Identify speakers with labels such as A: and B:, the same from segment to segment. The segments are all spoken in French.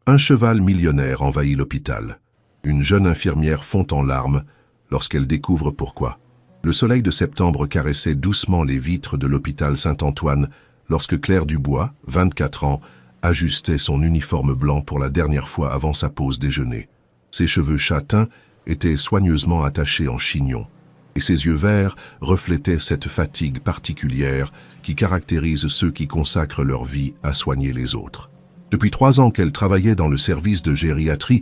A: Un cheval millionnaire envahit l'hôpital. Une jeune infirmière fond en larmes lorsqu'elle découvre pourquoi. Le soleil de septembre caressait doucement les vitres de l'hôpital Saint-Antoine lorsque Claire Dubois, 24 ans, ajustait son uniforme blanc pour la dernière fois avant sa pause déjeuner. Ses cheveux châtains étaient soigneusement attachés en chignon, et ses yeux verts reflétaient cette fatigue particulière qui caractérise ceux qui consacrent leur vie à soigner les autres. Depuis 3 ans qu'elle travaillait dans le service de gériatrie,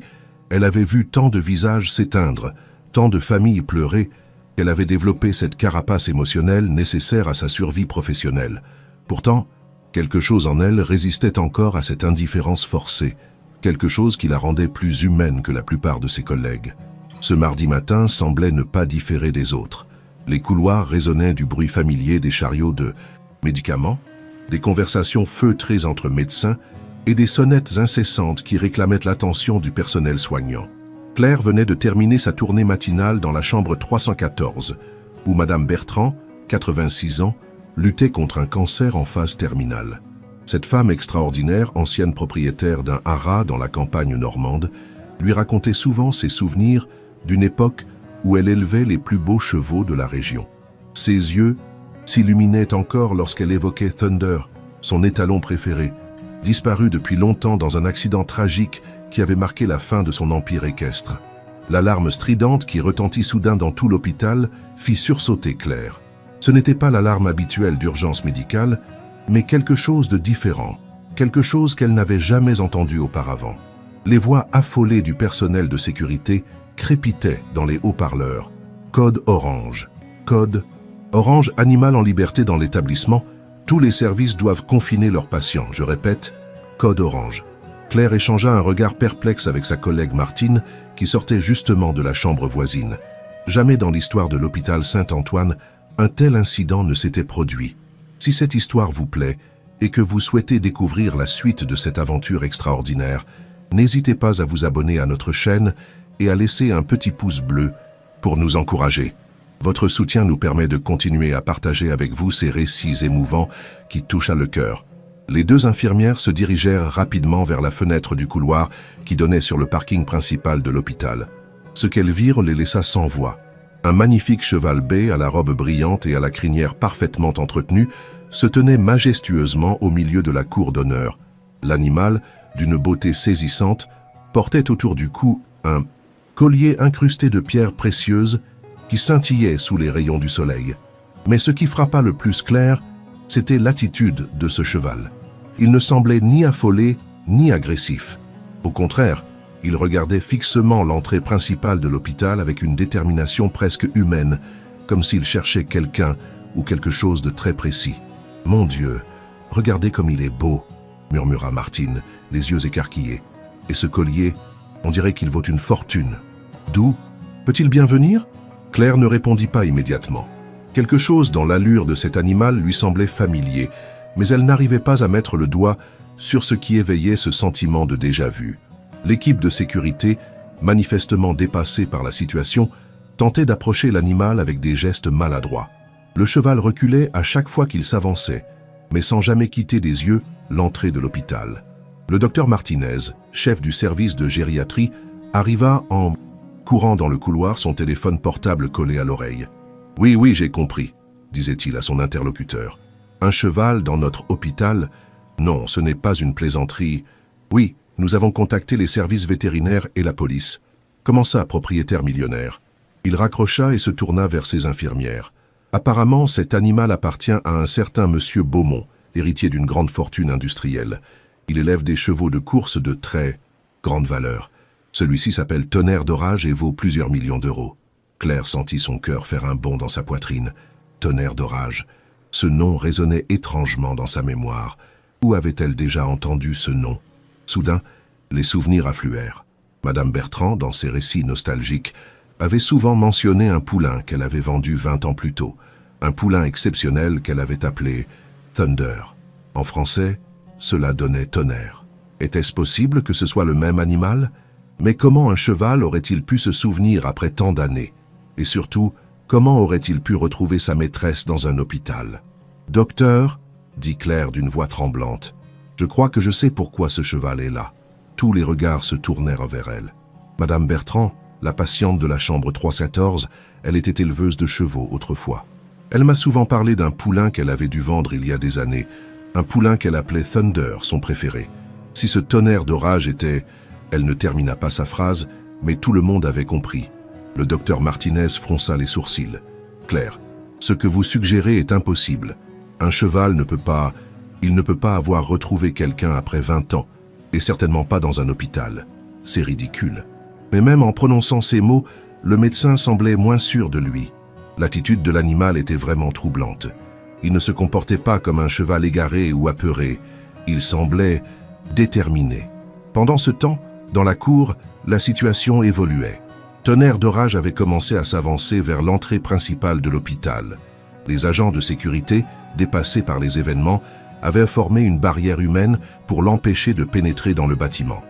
A: elle avait vu tant de visages s'éteindre, tant de familles pleurer, qu'elle avait développé cette carapace émotionnelle nécessaire à sa survie professionnelle. Pourtant, quelque chose en elle résistait encore à cette indifférence forcée, quelque chose qui la rendait plus humaine que la plupart de ses collègues. Ce mardi matin semblait ne pas différer des autres. Les couloirs résonnaient du bruit familier des chariots de médicaments, des conversations feutrées entre médecins et des sonnettes incessantes qui réclamaient l'attention du personnel soignant. Claire venait de terminer sa tournée matinale dans la chambre 314, où Madame Bertrand, 86 ans, luttait contre un cancer en phase terminale. Cette femme extraordinaire, ancienne propriétaire d'un haras dans la campagne normande, lui racontait souvent ses souvenirs d'une époque où elle élevait les plus beaux chevaux de la région. Ses yeux s'illuminaient encore lorsqu'elle évoquait Thunder, son étalon préféré, disparu depuis longtemps dans un accident tragique qui avait marqué la fin de son empire équestre. L'alarme stridente qui retentit soudain dans tout l'hôpital fit sursauter Claire. Ce n'était pas l'alarme habituelle d'urgence médicale, mais quelque chose de différent, quelque chose qu'elle n'avait jamais entendu auparavant. Les voix affolées du personnel de sécurité crépitaient dans les haut-parleurs. Code orange. Code orange, animal en liberté dans l'établissement. Tous les services doivent confiner leurs patients. Je répète, code orange. Claire échangea un regard perplexe avec sa collègue Martine, qui sortait justement de la chambre voisine. Jamais dans l'histoire de l'hôpital Saint-Antoine, un tel incident ne s'était produit. Si cette histoire vous plaît et que vous souhaitez découvrir la suite de cette aventure extraordinaire, n'hésitez pas à vous abonner à notre chaîne et à laisser un petit pouce bleu pour nous encourager. Votre soutien nous permet de continuer à partager avec vous ces récits émouvants qui touchent à le cœur. Les 2 infirmières se dirigèrent rapidement vers la fenêtre du couloir qui donnait sur le parking principal de l'hôpital. Ce qu'elles virent les laissa sans voix. Un magnifique cheval bai à la robe brillante et à la crinière parfaitement entretenue se tenait majestueusement au milieu de la cour d'honneur. L'animal, d'une beauté saisissante, portait autour du cou un collier incrusté de pierres précieuses qui scintillait sous les rayons du soleil. Mais ce qui frappa le plus Claire, c'était l'attitude de ce cheval. Il ne semblait ni affolé, ni agressif. Au contraire, il regardait fixement l'entrée principale de l'hôpital avec une détermination presque humaine, comme s'il cherchait quelqu'un ou quelque chose de très précis. « Mon Dieu, regardez comme il est beau !» murmura Martine, les yeux écarquillés. « Et ce collier, on dirait qu'il vaut une fortune. D'où? Peut-il bien venir ?» Claire ne répondit pas immédiatement. Quelque chose dans l'allure de cet animal lui semblait familier, mais elle n'arrivait pas à mettre le doigt sur ce qui éveillait ce sentiment de déjà-vu. L'équipe de sécurité, manifestement dépassée par la situation, tentait d'approcher l'animal avec des gestes maladroits. Le cheval reculait à chaque fois qu'il s'avançait, mais sans jamais quitter des yeux l'entrée de l'hôpital. Le docteur Martinez, chef du service de gériatrie, arriva en courant dans le couloir, son téléphone portable collé à l'oreille. « Oui, j'ai compris », disait-il à son interlocuteur. « Un cheval dans notre hôpital? Non, ce n'est pas une plaisanterie. Oui, nous avons contacté les services vétérinaires et la police. Comment ça, propriétaire millionnaire ?» Il raccrocha et se tourna vers ses infirmières. Apparemment, cet animal appartient à un certain monsieur Beaumont, héritier d'une grande fortune industrielle. Il élève des chevaux de course de très grande valeur. Celui-ci s'appelle Tonnerre d'Orage et vaut plusieurs millions d'euros. Claire sentit son cœur faire un bond dans sa poitrine. Tonnerre d'Orage. Ce nom résonnait étrangement dans sa mémoire. Où avait-elle déjà entendu ce nom? Soudain, les souvenirs affluèrent. Madame Bertrand, dans ses récits nostalgiques, avait souvent mentionné un poulain qu'elle avait vendu 20 ans plus tôt. Un poulain exceptionnel qu'elle avait appelé Thunder. En français, cela donnait tonnerre. Était-ce possible que ce soit le même animal? Mais comment un cheval aurait-il pu se souvenir après tant d'années? Et surtout, comment aurait-il pu retrouver sa maîtresse dans un hôpital? « Docteur, dit Claire d'une voix tremblante, je crois que je sais pourquoi ce cheval est là. Tous les regards se tournèrent vers elle. Madame Bertrand, la patiente de la chambre 314, elle était éleveuse de chevaux autrefois. Elle m'a souvent parlé d'un poulain qu'elle avait dû vendre il y a des années, un poulain qu'elle appelait Thunder, son préféré. Si ce tonnerre d'orage était... Elle ne termina pas sa phrase, mais tout le monde avait compris. Le docteur Martinez fronça les sourcils. « Claire, ce que vous suggérez est impossible. Un cheval ne peut pas... Il ne peut pas avoir retrouvé quelqu'un après 20 ans, et certainement pas dans un hôpital. C'est ridicule. » Mais même en prononçant ces mots, le médecin semblait moins sûr de lui. L'attitude de l'animal était vraiment troublante. Il ne se comportait pas comme un cheval égaré ou apeuré. Il semblait déterminé. Pendant ce temps, dans la cour, la situation évoluait. Tonnerre d'orage avait commencé à s'avancer vers l'entrée principale de l'hôpital. Les agents de sécurité, dépassés par les événements, avaient formé une barrière humaine pour l'empêcher de pénétrer dans le bâtiment.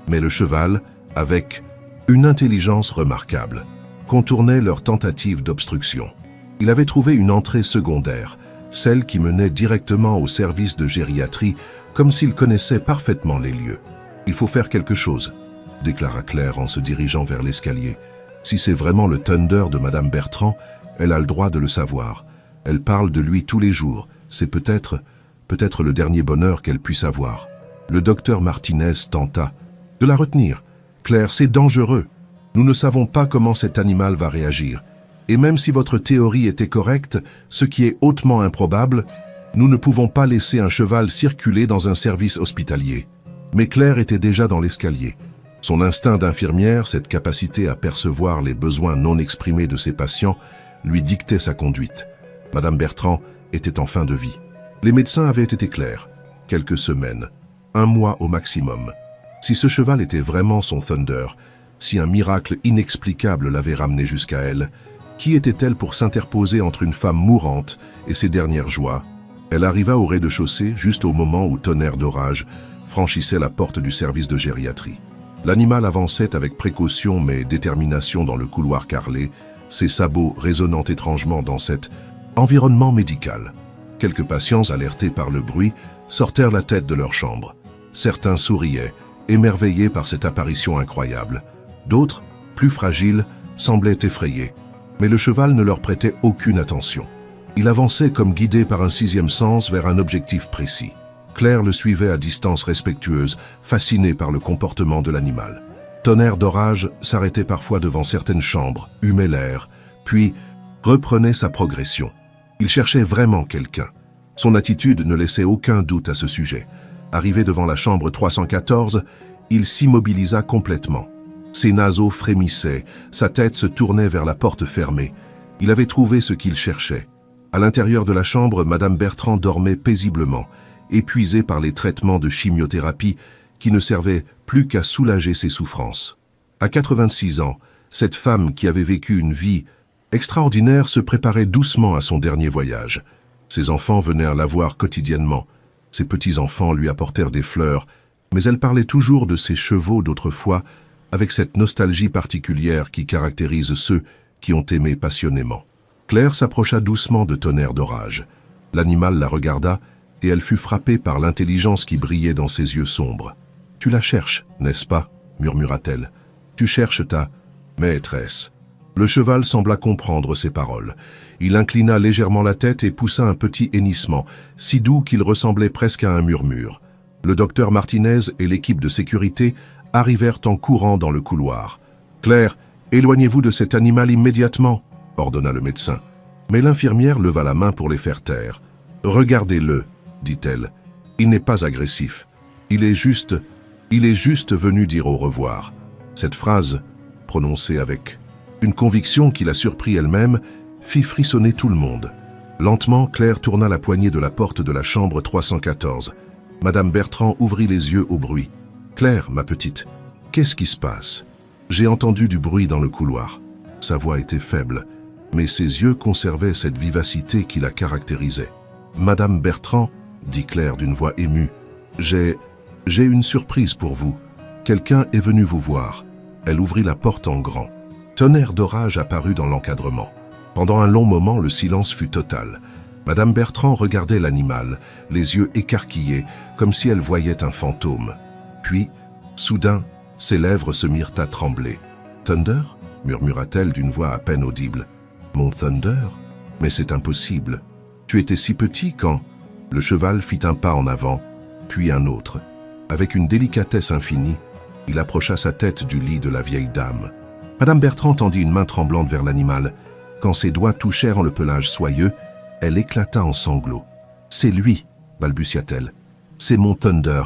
A: Mais le cheval, avec une intelligence remarquable, contournait leur tentative d'obstruction. Il avait trouvé une entrée secondaire, celle qui menait directement au service de gériatrie, comme s'il connaissait parfaitement les lieux. « Il faut faire quelque chose », déclara Claire en se dirigeant vers l'escalier. « Si c'est vraiment le Thunder de Madame Bertrand, elle a le droit de le savoir. Elle parle de lui tous les jours. C'est peut-être le dernier bonheur qu'elle puisse avoir. » Le docteur Martinez tenta de la retenir. « Claire, c'est dangereux. Nous ne savons pas comment cet animal va réagir. Et même si votre théorie était correcte, ce qui est hautement improbable, nous ne pouvons pas laisser un cheval circuler dans un service hospitalier. » Mais Claire était déjà dans l'escalier. Son instinct d'infirmière, cette capacité à percevoir les besoins non exprimés de ses patients, lui dictait sa conduite. Madame Bertrand était en fin de vie. Les médecins avaient été clairs. Quelques semaines, 1 mois au maximum. Si ce cheval était vraiment son Thunder, si un miracle inexplicable l'avait ramené jusqu'à elle, qui était-elle pour s'interposer entre une femme mourante et ses dernières joies? Elle arriva au rez-de-chaussée juste au moment où Tonnerre d'orage franchissait la porte du service de gériatrie. L'animal avançait avec précaution mais détermination dans le couloir carrelé, ses sabots résonnant étrangement dans cet environnement médical. Quelques patients, alertés par le bruit, sortèrent la tête de leur chambre. Certains souriaient, émerveillés par cette apparition incroyable. D'autres, plus fragiles, semblaient effrayés. Mais le cheval ne leur prêtait aucune attention. Il avançait comme guidé par un 6e sens vers un objectif précis. Claire le suivait à distance respectueuse, fascinée par le comportement de l'animal. Tonnerre d'orage s'arrêtait parfois devant certaines chambres, humait l'air, puis reprenait sa progression. Il cherchait vraiment quelqu'un. Son attitude ne laissait aucun doute à ce sujet. Arrivé devant la chambre 314, il s'immobilisa complètement. Ses naseaux frémissaient, sa tête se tournait vers la porte fermée. Il avait trouvé ce qu'il cherchait. À l'intérieur de la chambre, Madame Bertrand dormait paisiblement, épuisée par les traitements de chimiothérapie qui ne servaient plus qu'à soulager ses souffrances. À 86 ans, cette femme qui avait vécu une vie extraordinaire se préparait doucement à son dernier voyage. Ses enfants venaient la voir quotidiennement. Ses petits-enfants lui apportèrent des fleurs, mais elle parlait toujours de ses chevaux d'autrefois avec cette nostalgie particulière qui caractérise ceux qui ont aimé passionnément. Claire s'approcha doucement de Tonnerre d'orage. L'animal la regarda et elle fut frappée par l'intelligence qui brillait dans ses yeux sombres. « Tu la cherches, n'est-ce pas ?» murmura-t-elle. « Tu cherches ta maîtresse. » Le cheval sembla comprendre ces paroles. Il inclina légèrement la tête et poussa un petit hennissement, si doux qu'il ressemblait presque à un murmure. Le docteur Martinez et l'équipe de sécurité arrivèrent en courant dans le couloir. « Claire, éloignez-vous de cet animal immédiatement !» ordonna le médecin. Mais l'infirmière leva la main pour les faire taire. « Regardez-le !» dit-elle. « Il n'est pas agressif. Il est juste venu dire au revoir. » Cette phrase, prononcée avec une conviction qui la surprit elle-même, fit frissonner tout le monde. Lentement, Claire tourna la poignée de la porte de la chambre 314. Madame Bertrand ouvrit les yeux au bruit. « Claire, ma petite, qu'est-ce qui se passe ?» J'ai entendu du bruit dans le couloir. Sa voix était faible, mais ses yeux conservaient cette vivacité qui la caractérisait. « Madame Bertrand, » dit Claire d'une voix émue, « j'ai une surprise pour vous. Quelqu'un est venu vous voir. » Elle ouvrit la porte en grand. Tonnerre d'orage apparut dans l'encadrement. Pendant un long moment, le silence fut total. Madame Bertrand regardait l'animal, les yeux écarquillés, comme si elle voyait un fantôme. Puis, Soudain, ses lèvres se mirent à trembler. « Thunder » murmura-t-elle d'une voix à peine audible. « Mon Thunder ? Mais c'est impossible. Tu étais si petit quand… » Le cheval fit un pas en avant, puis un autre. Avec une délicatesse infinie, il approcha sa tête du lit de la vieille dame. Madame Bertrand tendit une main tremblante vers l'animal. Quand ses doigts touchèrent le pelage soyeux, elle éclata en sanglots. « C'est lui !» balbutia-t-elle. « C'est mon Thunder.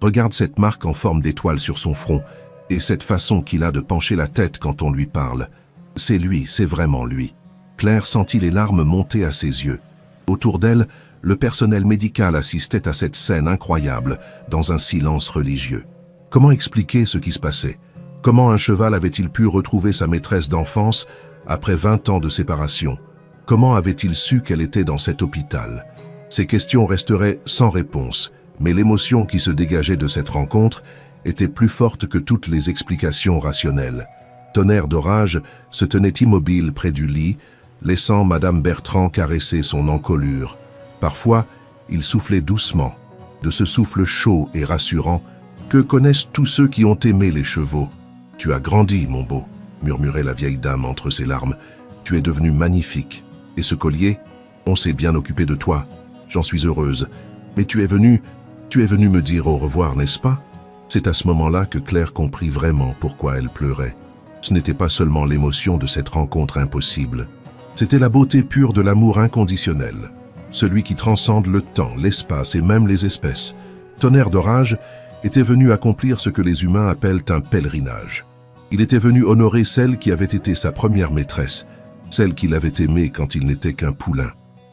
A: Regarde cette marque en forme d'étoile sur son front, et cette façon qu'il a de pencher la tête quand on lui parle. C'est lui, c'est vraiment lui. » Claire sentit les larmes monter à ses yeux. Autour d'elle, le personnel médical assistait à cette scène incroyable, dans un silence religieux. Comment expliquer ce qui se passait? Comment un cheval avait-il pu retrouver sa maîtresse d'enfance après 20 ans de séparation? Comment avait-il su qu'elle était dans cet hôpital? Ces questions resteraient sans réponse, mais l'émotion qui se dégageait de cette rencontre était plus forte que toutes les explications rationnelles. Tonnerre d'Orage se tenait immobile près du lit, laissant Madame Bertrand caresser son encolure. Parfois, il soufflait doucement, de ce souffle chaud et rassurant que connaissent tous ceux qui ont aimé les chevaux. « Tu as grandi, mon beau », murmurait la vieille dame entre ses larmes. « Tu es devenu magnifique. Et ce collier, on s'est bien occupé de toi. J'en suis heureuse. Mais tu es venu me dire au revoir, n'est-ce pas ?» C'est à ce moment-là que Claire comprit vraiment pourquoi elle pleurait. Ce n'était pas seulement l'émotion de cette rencontre impossible. C'était la beauté pure de l'amour inconditionnel, celui qui transcende le temps, l'espace et même les espèces. Tonnerre d'Orage était venu accomplir ce que les humains appellent un pèlerinage. Il était venu honorer celle qui avait été sa première maîtresse, celle qu'il avait aimée quand il n'était qu'un poulain.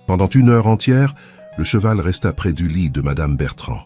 A: Pendant 1 heure entière, le cheval resta près du lit de Madame Bertrand.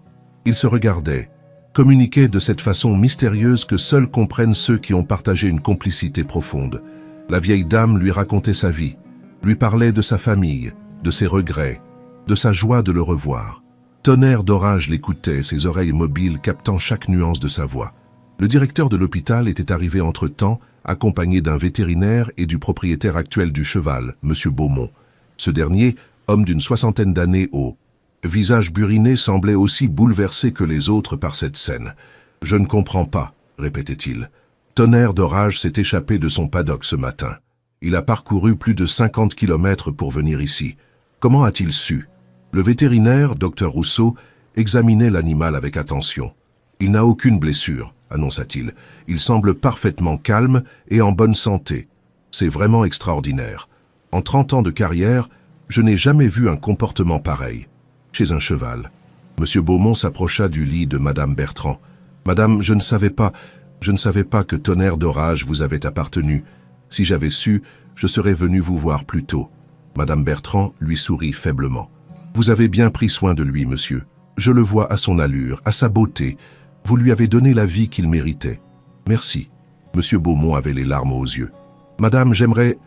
A: Ils se regardaient, communiquaient de cette façon mystérieuse que seuls comprennent ceux qui ont partagé une complicité profonde. La vieille dame lui racontait sa vie, lui parlait de sa famille, de ses regrets, de sa joie de le revoir. Tonnerre d'Orage l'écoutait, ses oreilles mobiles captant chaque nuance de sa voix. Le directeur de l'hôpital était arrivé entre-temps, accompagné d'un vétérinaire et du propriétaire actuel du cheval, M. Beaumont. Ce dernier, homme d'une 60aine d'années au visage buriné, semblait aussi bouleversé que les autres par cette scène. « Je ne comprends pas », répétait-il. Tonnerre d'Orage s'est échappé de son paddock ce matin. Il a parcouru plus de 50 kilomètres pour venir ici. Comment a-t-il su? Le vétérinaire, Dr Rousseau, examinait l'animal avec attention. « Il n'a aucune blessure », annonça-t-il. « Il semble parfaitement calme et en bonne santé. C'est vraiment extraordinaire. En 30 ans de carrière, je n'ai jamais vu un comportement pareil. Chez un cheval. » M. Beaumont s'approcha du lit de Madame Bertrand. « Madame, je ne savais pas que Tonnerre d'Orage vous avait appartenu. Si j'avais su, je serais venu vous voir plus tôt. » Madame Bertrand lui sourit faiblement. « Vous avez bien pris soin de lui, monsieur. Je le vois à son allure, à sa beauté. Vous lui avez donné la vie qu'il méritait. Merci. » Monsieur Beaumont avait les larmes aux yeux. « Madame, j'aimerais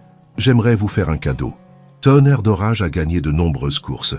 A: vous faire un cadeau. Tonnerre d'Orage a gagné de nombreuses courses.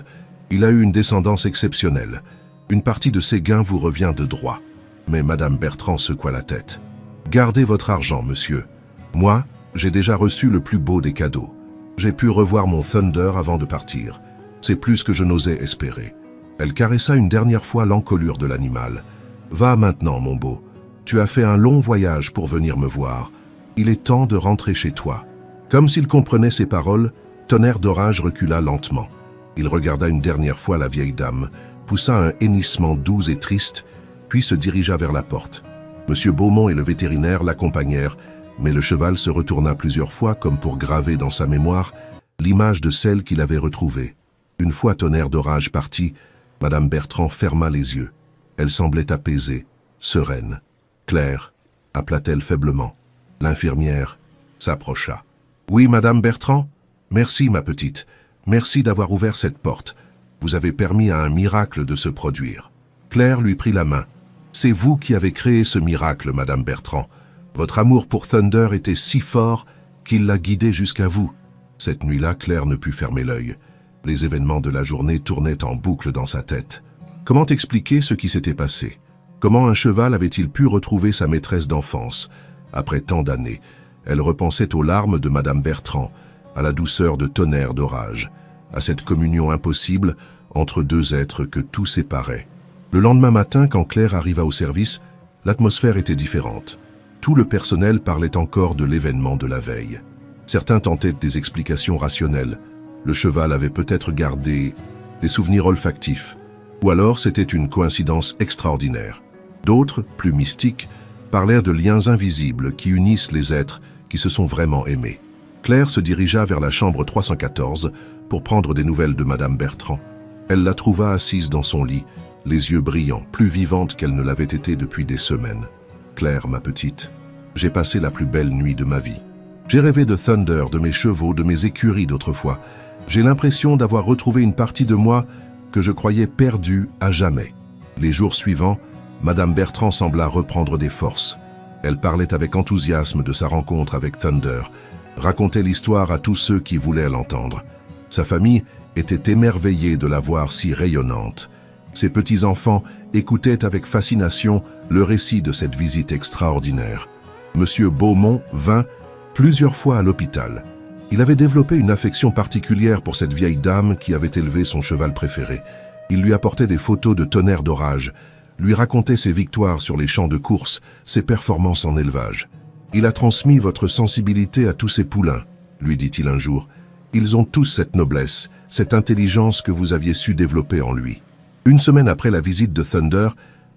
A: Il a eu une descendance exceptionnelle. Une partie de ses gains vous revient de droit. » Mais Madame Bertrand secoua la tête. « Gardez votre argent, monsieur. Moi, j'ai déjà reçu le plus beau des cadeaux. J'ai pu revoir mon Thunder avant de partir. C'est plus que je n'osais espérer. » Elle caressa une dernière fois l'encolure de l'animal. « Va maintenant, mon beau. Tu as fait un long voyage pour venir me voir. Il est temps de rentrer chez toi. » Comme s'il comprenait ses paroles, Tonnerre d'Orage recula lentement. Il regarda une dernière fois la vieille dame, poussa un hennissement doux et triste, puis se dirigea vers la porte. M. Beaumont et le vétérinaire l'accompagnèrent, mais le cheval se retourna plusieurs fois comme pour graver dans sa mémoire l'image de celle qu'il avait retrouvée. Une fois Tonnerre d'Orage parti, Madame Bertrand ferma les yeux. Elle semblait apaisée, sereine. « Claire » appela-t-elle faiblement. L'infirmière s'approcha. « Oui, Madame Bertrand? Merci, ma petite. Merci d'avoir ouvert cette porte. Vous avez permis à un miracle de se produire. » Claire lui prit la main. « C'est vous qui avez créé ce miracle, Madame Bertrand. Votre amour pour Thunder était si fort qu'il l'a guidé jusqu'à vous. » Cette nuit-là, Claire ne put fermer l'œil. Les événements de la journée tournaient en boucle dans sa tête. Comment expliquer ce qui s'était passé? Comment un cheval avait-il pu retrouver sa maîtresse d'enfance? Après tant d'années, elle repensait aux larmes de Madame Bertrand, à la douceur de Tonnerre d'Orage, à cette communion impossible entre deux êtres que tout séparait. Le lendemain matin, quand Claire arriva au service, l'atmosphère était différente. Tout le personnel parlait encore de l'événement de la veille. Certains tentaient des explications rationnelles. Le cheval avait peut-être gardé des souvenirs olfactifs, ou alors c'était une coïncidence extraordinaire. D'autres, plus mystiques, parlèrent de liens invisibles qui unissent les êtres qui se sont vraiment aimés. Claire se dirigea vers la chambre 314 pour prendre des nouvelles de Madame Bertrand. Elle la trouva assise dans son lit, les yeux brillants, plus vivante qu'elle ne l'avait été depuis des semaines. « Claire, ma petite, j'ai passé la plus belle nuit de ma vie. J'ai rêvé de Thunder, de mes chevaux, de mes écuries d'autrefois. J'ai l'impression d'avoir retrouvé une partie de moi que je croyais perdue à jamais. » Les jours suivants, Madame Bertrand sembla reprendre des forces. Elle parlait avec enthousiasme de sa rencontre avec Thunder, racontait l'histoire à tous ceux qui voulaient l'entendre. Sa famille était émerveillée de la voir si rayonnante. Ses petits-enfants écoutaient avec fascination le récit de cette visite extraordinaire. Monsieur Beaumont vint plusieurs fois à l'hôpital. Il avait développé une affection particulière pour cette vieille dame qui avait élevé son cheval préféré. Il lui apportait des photos de Tonnerre d'Orage, lui racontait ses victoires sur les champs de course, ses performances en élevage. « Il a transmis votre sensibilité à tous ses poulains, » lui dit-il un jour. « Ils ont tous cette noblesse, cette intelligence que vous aviez su développer en lui. » Une semaine après la visite de Thunder,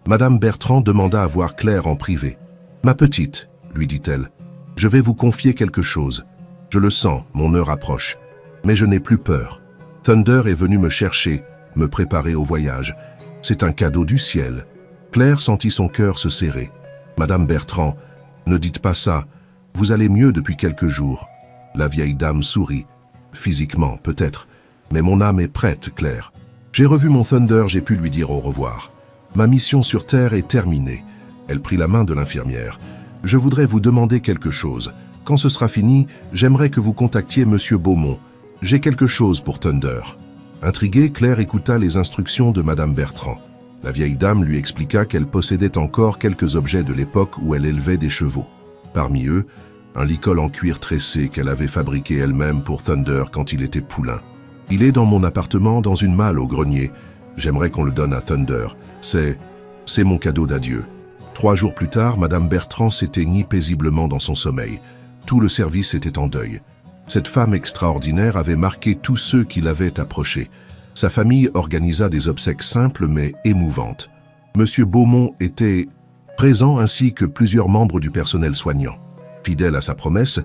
A: Madame Bertrand demanda à voir Claire en privé. « Ma petite, » lui dit-elle, « je vais vous confier quelque chose. Je le sens, mon heure approche. Mais je n'ai plus peur. Thunder est venu me chercher, me préparer au voyage. C'est un cadeau du ciel. » Claire sentit son cœur se serrer. « Madame Bertrand, ne dites pas ça. Vous allez mieux depuis quelques jours. » La vieille dame sourit. « Physiquement, peut-être. Mais mon âme est prête, Claire. J'ai revu mon Thunder, j'ai pu lui dire au revoir. Ma mission sur Terre est terminée. » Elle prit la main de l'infirmière. « Je voudrais vous demander quelque chose. Quand ce sera fini, j'aimerais que vous contactiez Monsieur Beaumont. J'ai quelque chose pour Thunder. » Intriguée, Claire écouta les instructions de Madame Bertrand. La vieille dame lui expliqua qu'elle possédait encore quelques objets de l'époque où elle élevait des chevaux. Parmi eux, un licol en cuir tressé qu'elle avait fabriqué elle-même pour Thunder quand il était poulain. « Il est dans mon appartement, dans une malle au grenier. J'aimerais qu'on le donne à Thunder. C'est mon cadeau d'adieu. » 3 jours plus tard, Madame Bertrand s'éteignit paisiblement dans son sommeil. Tout le service était en deuil. Cette femme extraordinaire avait marqué tous ceux qui l'avaient approchée. Sa famille organisa des obsèques simples mais émouvantes. Monsieur Beaumont était présent ainsi que plusieurs membres du personnel soignant. Fidèle à sa promesse,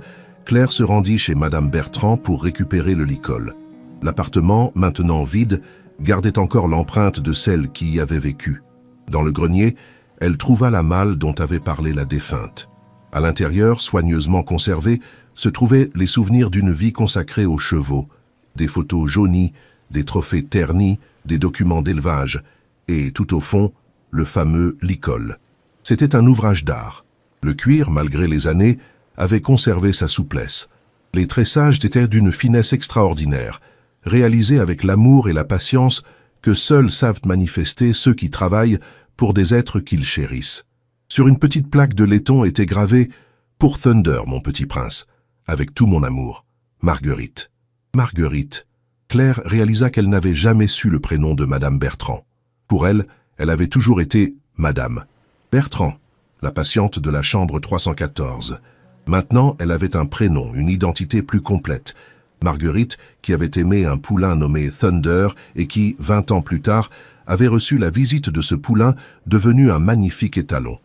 A: Claire se rendit chez Madame Bertrand pour récupérer le licol. L'appartement, maintenant vide, gardait encore l'empreinte de celle qui y avait vécu. Dans le grenier, elle trouva la malle dont avait parlé la défunte. À l'intérieur, soigneusement conservés, se trouvaient les souvenirs d'une vie consacrée aux chevaux, des photos jaunies, des trophées ternis, des documents d'élevage, et tout au fond, le fameux licol. C'était un ouvrage d'art. Le cuir, malgré les années, avait conservé sa souplesse. Les tressages étaient d'une finesse extraordinaire, réalisés avec l'amour et la patience que seuls savent manifester ceux qui travaillent pour des êtres qu'ils chérissent. Sur une petite plaque de laiton était gravé « Pour Thunder, mon petit prince, avec tout mon amour, Marguerite. » Marguerite. Claire réalisa qu'elle n'avait jamais su le prénom de Madame Bertrand. Pour elle, elle avait toujours été Madame Bertrand, la patiente de la chambre 314. Maintenant, elle avait un prénom, une identité plus complète. Marguerite, qui avait aimé un poulain nommé Thunder et qui, 20 ans plus tard, avait reçu la visite de ce poulain devenu un magnifique étalon.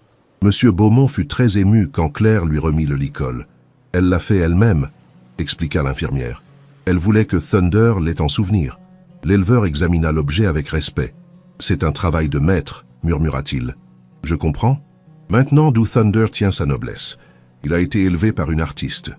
A: Monsieur Beaumont fut très ému quand Claire lui remit le licol. « Elle l'a fait elle-même », expliqua l'infirmière. « Elle voulait que Thunder l'ait en souvenir. » L'éleveur examina l'objet avec respect. « C'est un travail de maître », murmura-t-il. « Je comprends. Maintenant d'où Thunder tient sa noblesse. Il a été élevé par une artiste. »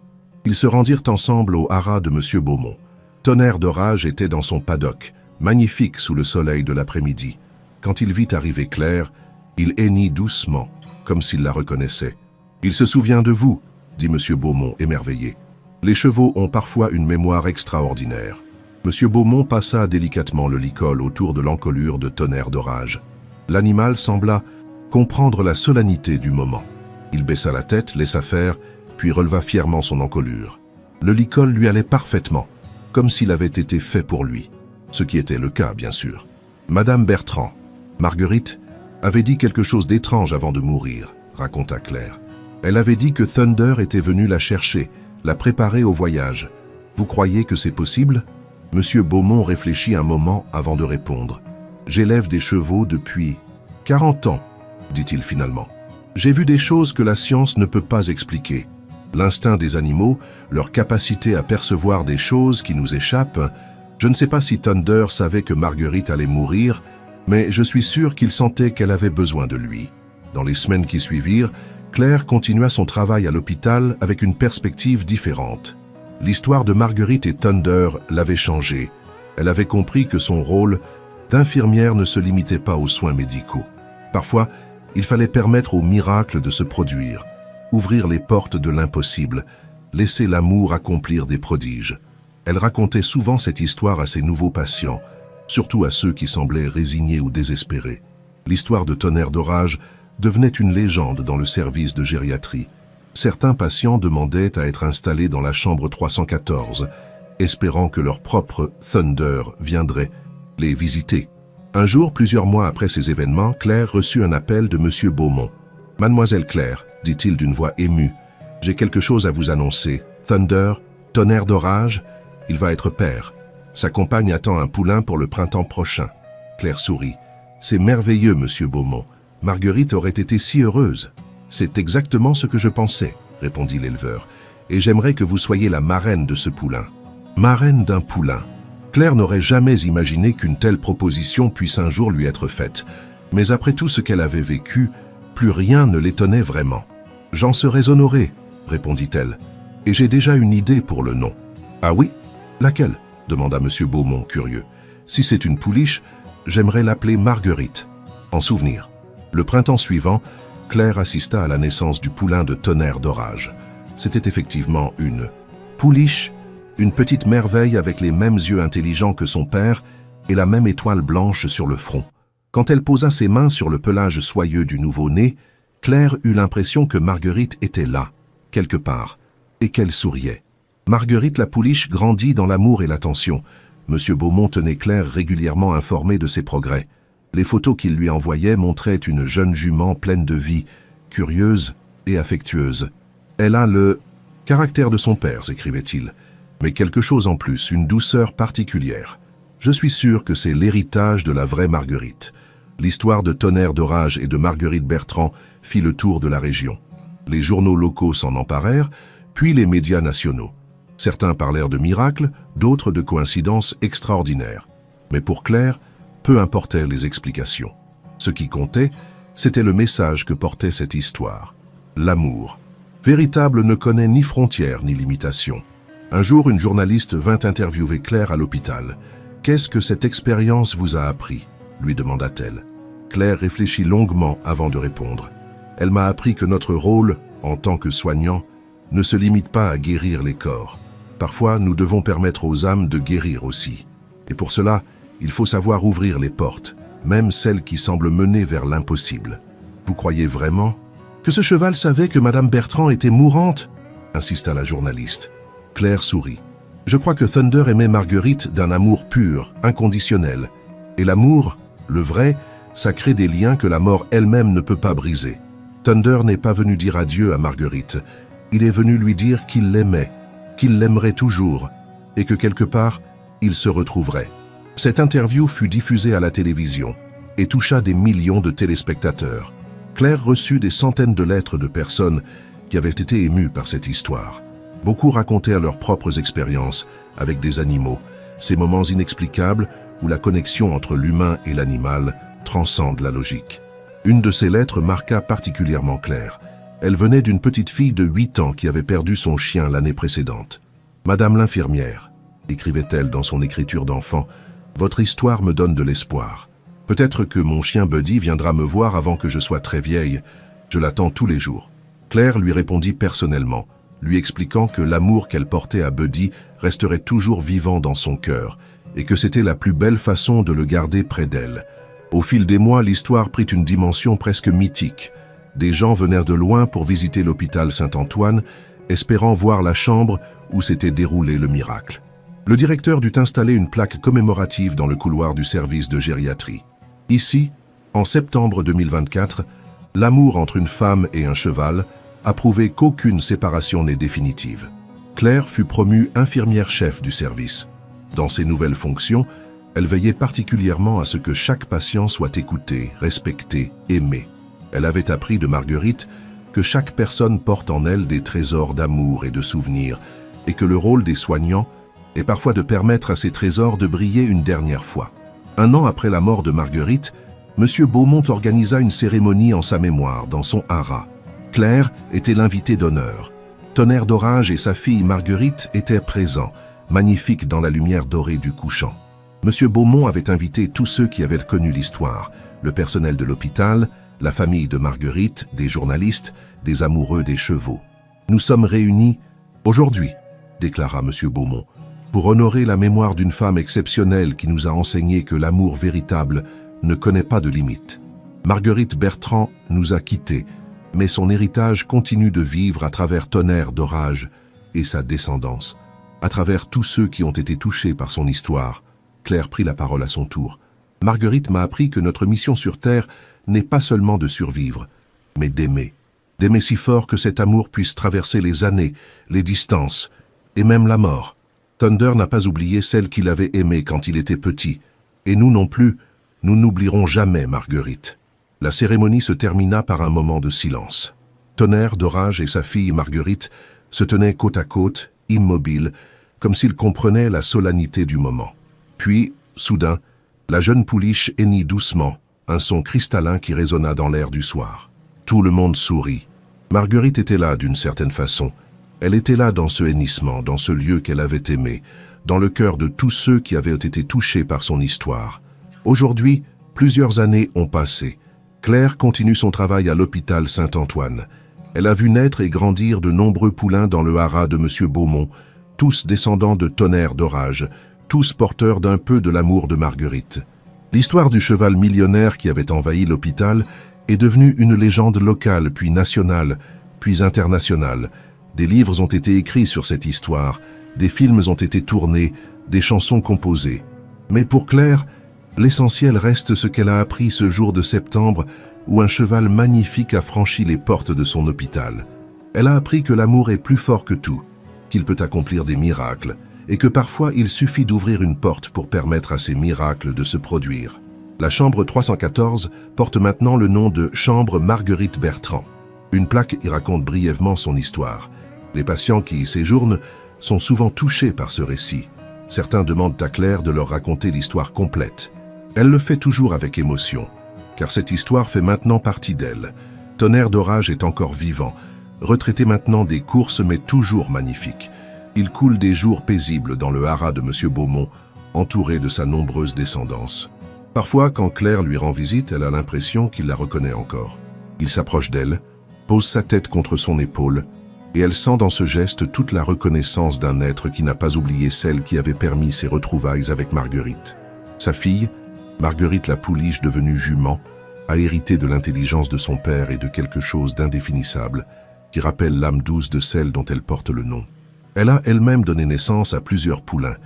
A: Ils se rendirent ensemble au haras de Monsieur Beaumont. Tonnerre d'Orage était dans son paddock, magnifique sous le soleil de l'après-midi. Quand il vit arriver Claire, il hennit doucement, comme s'il la reconnaissait. « Il se souvient de vous, » dit Monsieur Beaumont, émerveillé. Les chevaux ont parfois une mémoire extraordinaire. Monsieur Beaumont passa délicatement le licol autour de l'encolure de Tonnerre d'Orage. L'animal sembla comprendre la solennité du moment. Il baissa la tête, laissa faire, puis releva fièrement son encolure. Le licol lui allait parfaitement, comme s'il avait été fait pour lui. Ce qui était le cas, bien sûr. « Madame Bertrand, Marguerite, avait dit quelque chose d'étrange avant de mourir, raconta Claire. Elle avait dit que Thunder était venu la chercher, la préparer au voyage. Vous croyez que c'est possible? Monsieur Beaumont réfléchit un moment avant de répondre. J'élève des chevaux depuis 40 ans, dit-il finalement. J'ai vu des choses que la science ne peut pas expliquer. L'instinct des animaux, leur capacité à percevoir des choses qui nous échappent. Je ne sais pas si Thunder savait que Marguerite allait mourir, mais je suis sûr qu'il sentait qu'elle avait besoin de lui. Dans les semaines qui suivirent, Claire continua son travail à l'hôpital avec une perspective différente. L'histoire de Marguerite et Thunder l'avait changée. Elle avait compris que son rôle d'infirmière ne se limitait pas aux soins médicaux. Parfois, il fallait permettre aux miracles de se produire, ouvrir les portes de l'impossible, laisser l'amour accomplir des prodiges. Elle racontait souvent cette histoire à ses nouveaux patients, surtout à ceux qui semblaient résignés ou désespérés. L'histoire de Tonnerre d'Orage devenait une légende dans le service de gériatrie. Certains patients demandaient à être installés dans la chambre 314, espérant que leur propre Thunder viendrait les visiter. Un jour, plusieurs mois après ces événements, Claire reçut un appel de Monsieur Beaumont. « Mademoiselle Claire, dit-il d'une voix émue, j'ai quelque chose à vous annoncer. Thunder, Tonnerre d'Orage, il va être père. Sa compagne attend un poulain pour le printemps prochain. » Claire sourit. « C'est merveilleux, Monsieur Beaumont. Marguerite aurait été si heureuse. »« C'est exactement ce que je pensais, » répondit l'éleveur. « Et j'aimerais que vous soyez la marraine de ce poulain. » Marraine d'un poulain. Claire n'aurait jamais imaginé qu'une telle proposition puisse un jour lui être faite. Mais après tout ce qu'elle avait vécu, plus rien ne l'étonnait vraiment. « J'en serais honorée, » répondit-elle. « Et j'ai déjà une idée pour le nom. »« Ah oui? Laquelle ?» demanda Monsieur Beaumont, curieux. « Si c'est une pouliche, j'aimerais l'appeler Marguerite, en souvenir. » Le printemps suivant, Claire assista à la naissance du poulain de Tonnerre d'Orage. C'était effectivement une pouliche, une petite merveille avec les mêmes yeux intelligents que son père et la même étoile blanche sur le front. Quand elle posa ses mains sur le pelage soyeux du nouveau-né, Claire eut l'impression que Marguerite était là, quelque part, et qu'elle souriait. Marguerite la pouliche grandit dans l'amour et l'attention. Monsieur Beaumont tenait Claire régulièrement informée de ses progrès. Les photos qu'il lui envoyait montraient une jeune jument pleine de vie, curieuse et affectueuse. « Elle a le caractère de son père », s'écrivait-il, mais quelque chose en plus, une douceur particulière. Je suis sûr que c'est l'héritage de la vraie Marguerite. L'histoire de Tonnerre d'Orage et de Marguerite Bertrand fit le tour de la région. Les journaux locaux s'en emparèrent, puis les médias nationaux. Certains parlèrent de miracles, d'autres de coïncidences extraordinaires. Mais pour Claire, peu importaient les explications. Ce qui comptait, c'était le message que portait cette histoire. L'amour. Véritable ne connaît ni frontières ni limitations. Un jour, une journaliste vint interviewer Claire à l'hôpital. « Qu'est-ce que cette expérience vous a appris ?» lui demanda-t-elle. Claire réfléchit longuement avant de répondre. « Elle m'a appris que notre rôle, en tant que soignant, ne se limite pas à guérir les corps. Parfois, nous devons permettre aux âmes de guérir aussi. Et pour cela, il faut savoir ouvrir les portes, même celles qui semblent mener vers l'impossible. Vous croyez vraiment que ce cheval savait que Madame Bertrand était mourante ?» insista la journaliste. Claire sourit. « Je crois que Thunder aimait Marguerite d'un amour pur, inconditionnel. Et l'amour, le vrai, ça crée des liens que la mort elle-même ne peut pas briser. Thunder n'est pas venu dire adieu à Marguerite. Il est venu lui dire qu'il l'aimait, qu'il l'aimerait toujours, et que quelque part, il se retrouverait. » Cette interview fut diffusée à la télévision et toucha des millions de téléspectateurs. Claire reçut des centaines de lettres de personnes qui avaient été émues par cette histoire. Beaucoup racontèrent leurs propres expériences avec des animaux, ces moments inexplicables où la connexion entre l'humain et l'animal transcende la logique. Une de ces lettres marqua particulièrement Claire. Elle venait d'une petite fille de 8 ans qui avait perdu son chien l'année précédente. « Madame l'infirmière », écrivait-elle dans son écriture d'enfant, « votre histoire me donne de l'espoir. Peut-être que mon chien Buddy viendra me voir avant que je sois très vieille. Je l'attends tous les jours. » Claire lui répondit personnellement, lui expliquant que l'amour qu'elle portait à Buddy resterait toujours vivant dans son cœur et que c'était la plus belle façon de le garder près d'elle. Au fil des mois, l'histoire prit une dimension presque mythique. Des gens venèrent de loin pour visiter l'hôpital Saint-Antoine, espérant voir la chambre où s'était déroulé le miracle. Le directeur dut installer une plaque commémorative dans le couloir du service de gériatrie. Ici, En septembre 2024, l'amour entre une femme et un cheval a prouvé qu'aucune séparation n'est définitive. Claire fut promue infirmière-chef du service. Dans ses nouvelles fonctions, elle veillait particulièrement à ce que chaque patient soit écouté, respecté, aimé. Elle avait appris de Marguerite que chaque personne porte en elle des trésors d'amour et de souvenirs, et que le rôle des soignants est parfois de permettre à ces trésors de briller une dernière fois. Un an après la mort de Marguerite, M. Beaumont organisa une cérémonie en sa mémoire dans son haras. Claire était l'invitée d'honneur. Tonnerre d'Orage et sa fille Marguerite étaient présents, magnifiques dans la lumière dorée du couchant. M. Beaumont avait invité tous ceux qui avaient connu l'histoire, le personnel de l'hôpital, la famille de Marguerite, des journalistes, des amoureux des chevaux. « Nous sommes réunis aujourd'hui », déclara M. Beaumont, pour honorer la mémoire d'une femme exceptionnelle qui nous a enseigné que l'amour véritable ne connaît pas de limites. Marguerite Bertrand nous a quittés, mais son héritage continue de vivre à travers Tonnerre d'Orage et sa descendance, à travers tous ceux qui ont été touchés par son histoire. Claire prit la parole à son tour. « Marguerite m'a appris que notre mission sur Terre n'est pas seulement de survivre, mais d'aimer. D'aimer si fort que cet amour puisse traverser les années, les distances, et même la mort. Thunder n'a pas oublié celle qu'il avait aimée quand il était petit, et nous non plus, nous n'oublierons jamais Marguerite. » La cérémonie se termina par un moment de silence. Tonnerre d'Orage et sa fille Marguerite se tenaient côte à côte, immobiles, comme s'ils comprenaient la solennité du moment. Puis, soudain, la jeune pouliche hennit doucement, un son cristallin qui résonna dans l'air du soir. Tout le monde sourit. Marguerite était là d'une certaine façon. Elle était là dans ce hennissement, dans ce lieu qu'elle avait aimé, dans le cœur de tous ceux qui avaient été touchés par son histoire. Aujourd'hui, plusieurs années ont passé. Claire continue son travail à l'hôpital Saint-Antoine. Elle a vu naître et grandir de nombreux poulains dans le haras de M. Beaumont, tous descendants de Tonnerre d'Orage, tous porteurs d'un peu de l'amour de Marguerite. L'histoire du cheval millionnaire qui avait envahi l'hôpital est devenue une légende locale, puis nationale, puis internationale. Des livres ont été écrits sur cette histoire, des films ont été tournés, des chansons composées. Mais pour Claire, l'essentiel reste ce qu'elle a appris ce jour de septembre où un cheval magnifique a franchi les portes de son hôpital. Elle a appris que l'amour est plus fort que tout, qu'il peut accomplir des miracles, et que parfois il suffit d'ouvrir une porte pour permettre à ces miracles de se produire. La chambre 314 porte maintenant le nom de chambre Marguerite Bertrand. Une plaque y raconte brièvement son histoire. Les patients qui y séjournent sont souvent touchés par ce récit. Certains demandent à Claire de leur raconter l'histoire complète. Elle le fait toujours avec émotion, car cette histoire fait maintenant partie d'elle. Tonnerre d'Orage est encore vivant, retraité maintenant des courses mais toujours magnifique. Il coule des jours paisibles dans le haras de M. Beaumont, entouré de sa nombreuse descendance. Parfois, quand Claire lui rend visite, elle a l'impression qu'il la reconnaît encore. Il s'approche d'elle, pose sa tête contre son épaule, et elle sent dans ce geste toute la reconnaissance d'un être qui n'a pas oublié celle qui avait permis ses retrouvailles avec Marguerite. Sa fille, Marguerite la pouliche devenue jument, a hérité de l'intelligence de son père et de quelque chose d'indéfinissable qui rappelle l'âme douce de celle dont elle porte le nom. Elle a elle-même donné naissance à plusieurs poulains,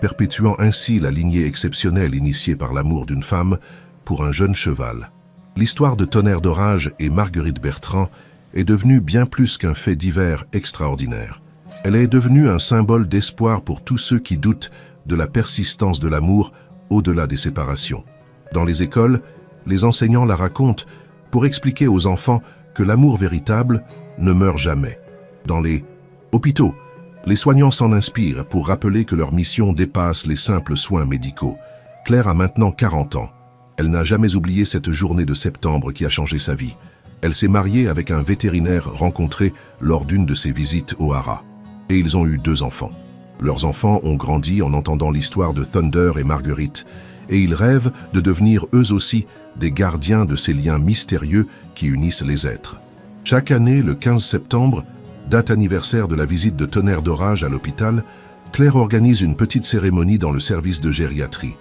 A: perpétuant ainsi la lignée exceptionnelle initiée par l'amour d'une femme pour un jeune cheval. L'histoire de Tonnerre d'Orage et Marguerite Bertrand est devenue bien plus qu'un fait divers extraordinaire. Elle est devenue un symbole d'espoir pour tous ceux qui doutent de la persistance de l'amour au-delà des séparations. Dans les écoles, les enseignants la racontent pour expliquer aux enfants que l'amour véritable ne meurt jamais. Dans les hôpitaux, les soignants s'en inspirent pour rappeler que leur mission dépasse les simples soins médicaux. Claire a maintenant 40 ans. Elle n'a jamais oublié cette journée de septembre qui a changé sa vie. Elle s'est mariée avec un vétérinaire rencontré lors d'une de ses visites au haras. Et ils ont eu 2 enfants. Leurs enfants ont grandi en entendant l'histoire de Thunder et Marguerite, et ils rêvent de devenir eux aussi des gardiens de ces liens mystérieux qui unissent les êtres. Chaque année, le 15 septembre, date anniversaire de la visite de Tonnerre d'Orage à l'hôpital, Claire organise une petite cérémonie dans le service de gériatrie.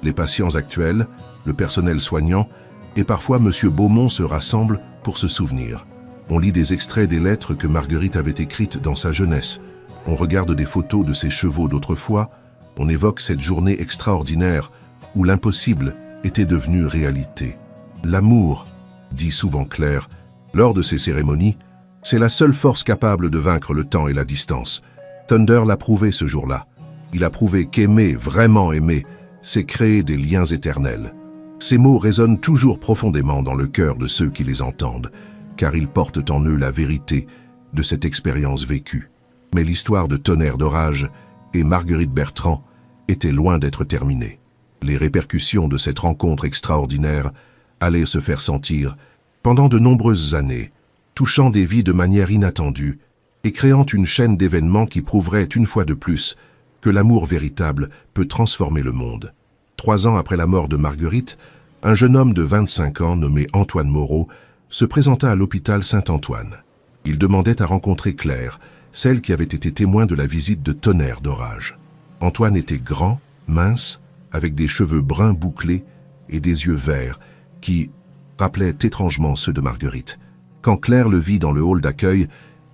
A: Les patients actuels, le personnel soignant et parfois M. Beaumont se rassemblent pour se souvenir. On lit des extraits des lettres que Marguerite avait écrites dans sa jeunesse. On regarde des photos de ses chevaux d'autrefois. On évoque cette journée extraordinaire où l'impossible était devenu réalité. L'amour, dit souvent Claire, lors de ces cérémonies, c'est la seule force capable de vaincre le temps et la distance. Thunder l'a prouvé ce jour-là. Il a prouvé qu'aimer, vraiment aimer, c'est créer des liens éternels. Ces mots résonnent toujours profondément dans le cœur de ceux qui les entendent, car ils portent en eux la vérité de cette expérience vécue. Mais l'histoire de Tonnerre d'Orage et Marguerite Bertrand était loin d'être terminée. Les répercussions de cette rencontre extraordinaire allaient se faire sentir pendant de nombreuses années, touchant des vies de manière inattendue et créant une chaîne d'événements qui prouverait une fois de plus que l'amour véritable peut transformer le monde. 3 ans après la mort de Marguerite, un jeune homme de 25 ans nommé Antoine Moreau se présenta à l'hôpital Saint-Antoine. Il demandait à rencontrer Claire, celle qui avait été témoin de la visite de Tonnerre d'Orage. Antoine était grand, mince, avec des cheveux bruns bouclés et des yeux verts qui rappelaient étrangement ceux de Marguerite. Quand Claire le vit dans le hall d'accueil,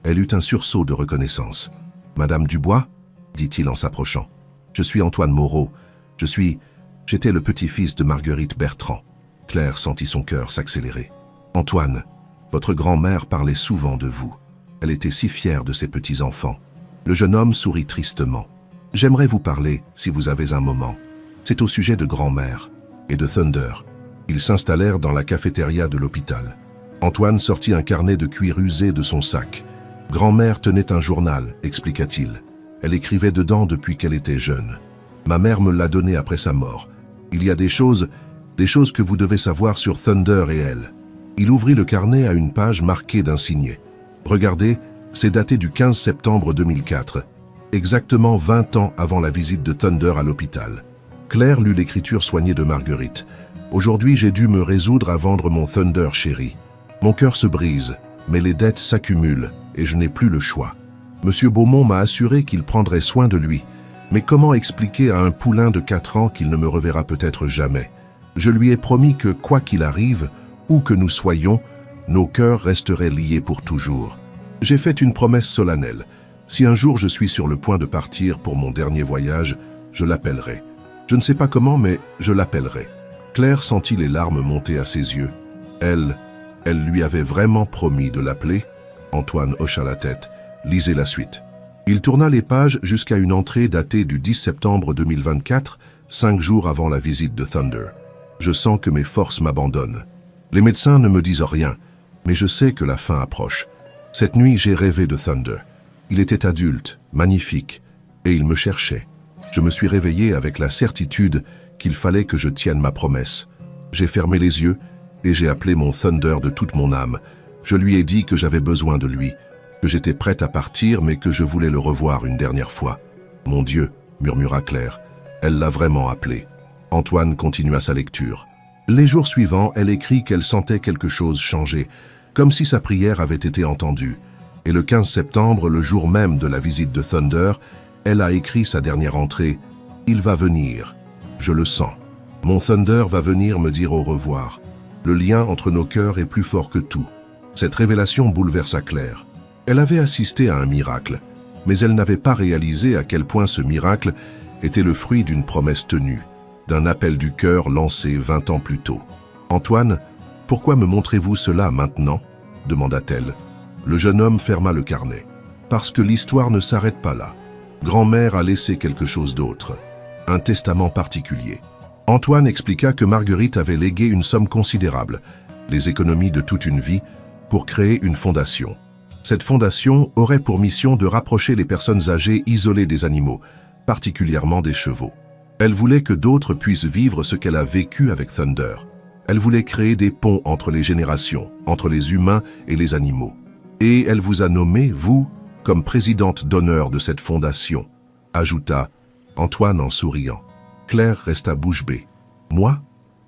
A: elle eut un sursaut de reconnaissance. « Madame Dubois ?» dit-il en s'approchant. « Je suis Antoine Moreau. J'étais le petit-fils de Marguerite Bertrand. » Claire sentit son cœur s'accélérer. « Antoine, votre grand-mère parlait souvent de vous. Elle était si fière de ses petits-enfants. » Le jeune homme sourit tristement. « J'aimerais vous parler, si vous avez un moment. C'est au sujet de grand-mère et de Thunder. » Ils s'installèrent dans la cafétéria de l'hôpital. Antoine sortit un carnet de cuir usé de son sac. « Grand-mère tenait un journal, expliqua-t-il. Elle écrivait dedans depuis qu'elle était jeune. Ma mère me l'a donné après sa mort. Il y a des choses que vous devez savoir sur Thunder et elle. » Il ouvrit le carnet à une page marquée d'un signet. « Regardez, c'est daté du 15 septembre 2004, exactement 20 ans avant la visite de Thunder à l'hôpital. » Claire lut l'écriture soignée de Marguerite. « Aujourd'hui, j'ai dû me résoudre à vendre mon Thunder chéri. Mon cœur se brise, mais les dettes s'accumulent et je n'ai plus le choix. Monsieur Beaumont m'a assuré qu'il prendrait soin de lui. Mais comment expliquer à un poulain de 4 ans qu'il ne me reverra peut-être jamais? Je lui ai promis que, quoi qu'il arrive, où que nous soyons, nos cœurs resteraient liés pour toujours. J'ai fait une promesse solennelle. Si un jour je suis sur le point de partir pour mon dernier voyage, je l'appellerai. Je ne sais pas comment, mais je l'appellerai. » Claire sentit les larmes monter à ses yeux. Elle lui avait vraiment promis de l'appeler? Antoine hocha la tête. Lisez la suite. Il tourna les pages jusqu'à une entrée datée du 10 septembre 2024, 5 jours avant la visite de Thunder. Je sens que mes forces m'abandonnent. Les médecins ne me disent rien, mais je sais que la fin approche. Cette nuit, j'ai rêvé de Thunder. Il était adulte, magnifique, et il me cherchait. Je me suis réveillé avec la certitude qu'il fallait que je tienne ma promesse. J'ai fermé les yeux et j'ai appelé mon Thunder de toute mon âme. Je lui ai dit que j'avais besoin de lui, que j'étais prête à partir mais que je voulais le revoir une dernière fois. « Mon Dieu !» murmura Claire. Elle l'a vraiment appelé. Antoine continua sa lecture. Les jours suivants, elle écrit qu'elle sentait quelque chose changer, comme si sa prière avait été entendue. Et le 15 septembre, le jour même de la visite de Thunder, elle a écrit sa dernière entrée. « Il va venir. Je le sens. Mon Thunder va venir me dire au revoir. Le lien entre nos cœurs est plus fort que tout. » Cette révélation bouleversa Claire. Elle avait assisté à un miracle, mais elle n'avait pas réalisé à quel point ce miracle était le fruit d'une promesse tenue, d'un appel du cœur lancé 20 ans plus tôt. « Antoine, pourquoi me montrez-vous cela maintenant ?» demanda-t-elle. Le jeune homme ferma le carnet. « Parce que l'histoire ne s'arrête pas là. Grand-mère a laissé quelque chose d'autre, un testament particulier. » Antoine expliqua que Marguerite avait légué une somme considérable, les économies de toute une vie, pour créer une fondation. Cette fondation aurait pour mission de rapprocher les personnes âgées isolées des animaux, particulièrement des chevaux. Elle voulait que d'autres puissent vivre ce qu'elle a vécu avec Thunder. Elle voulait créer des ponts entre les générations, entre les humains et les animaux. Et elle vous a nommé, vous, comme présidente d'honneur de cette fondation, ajouta Antoine en souriant. Claire resta bouche bée. Moi?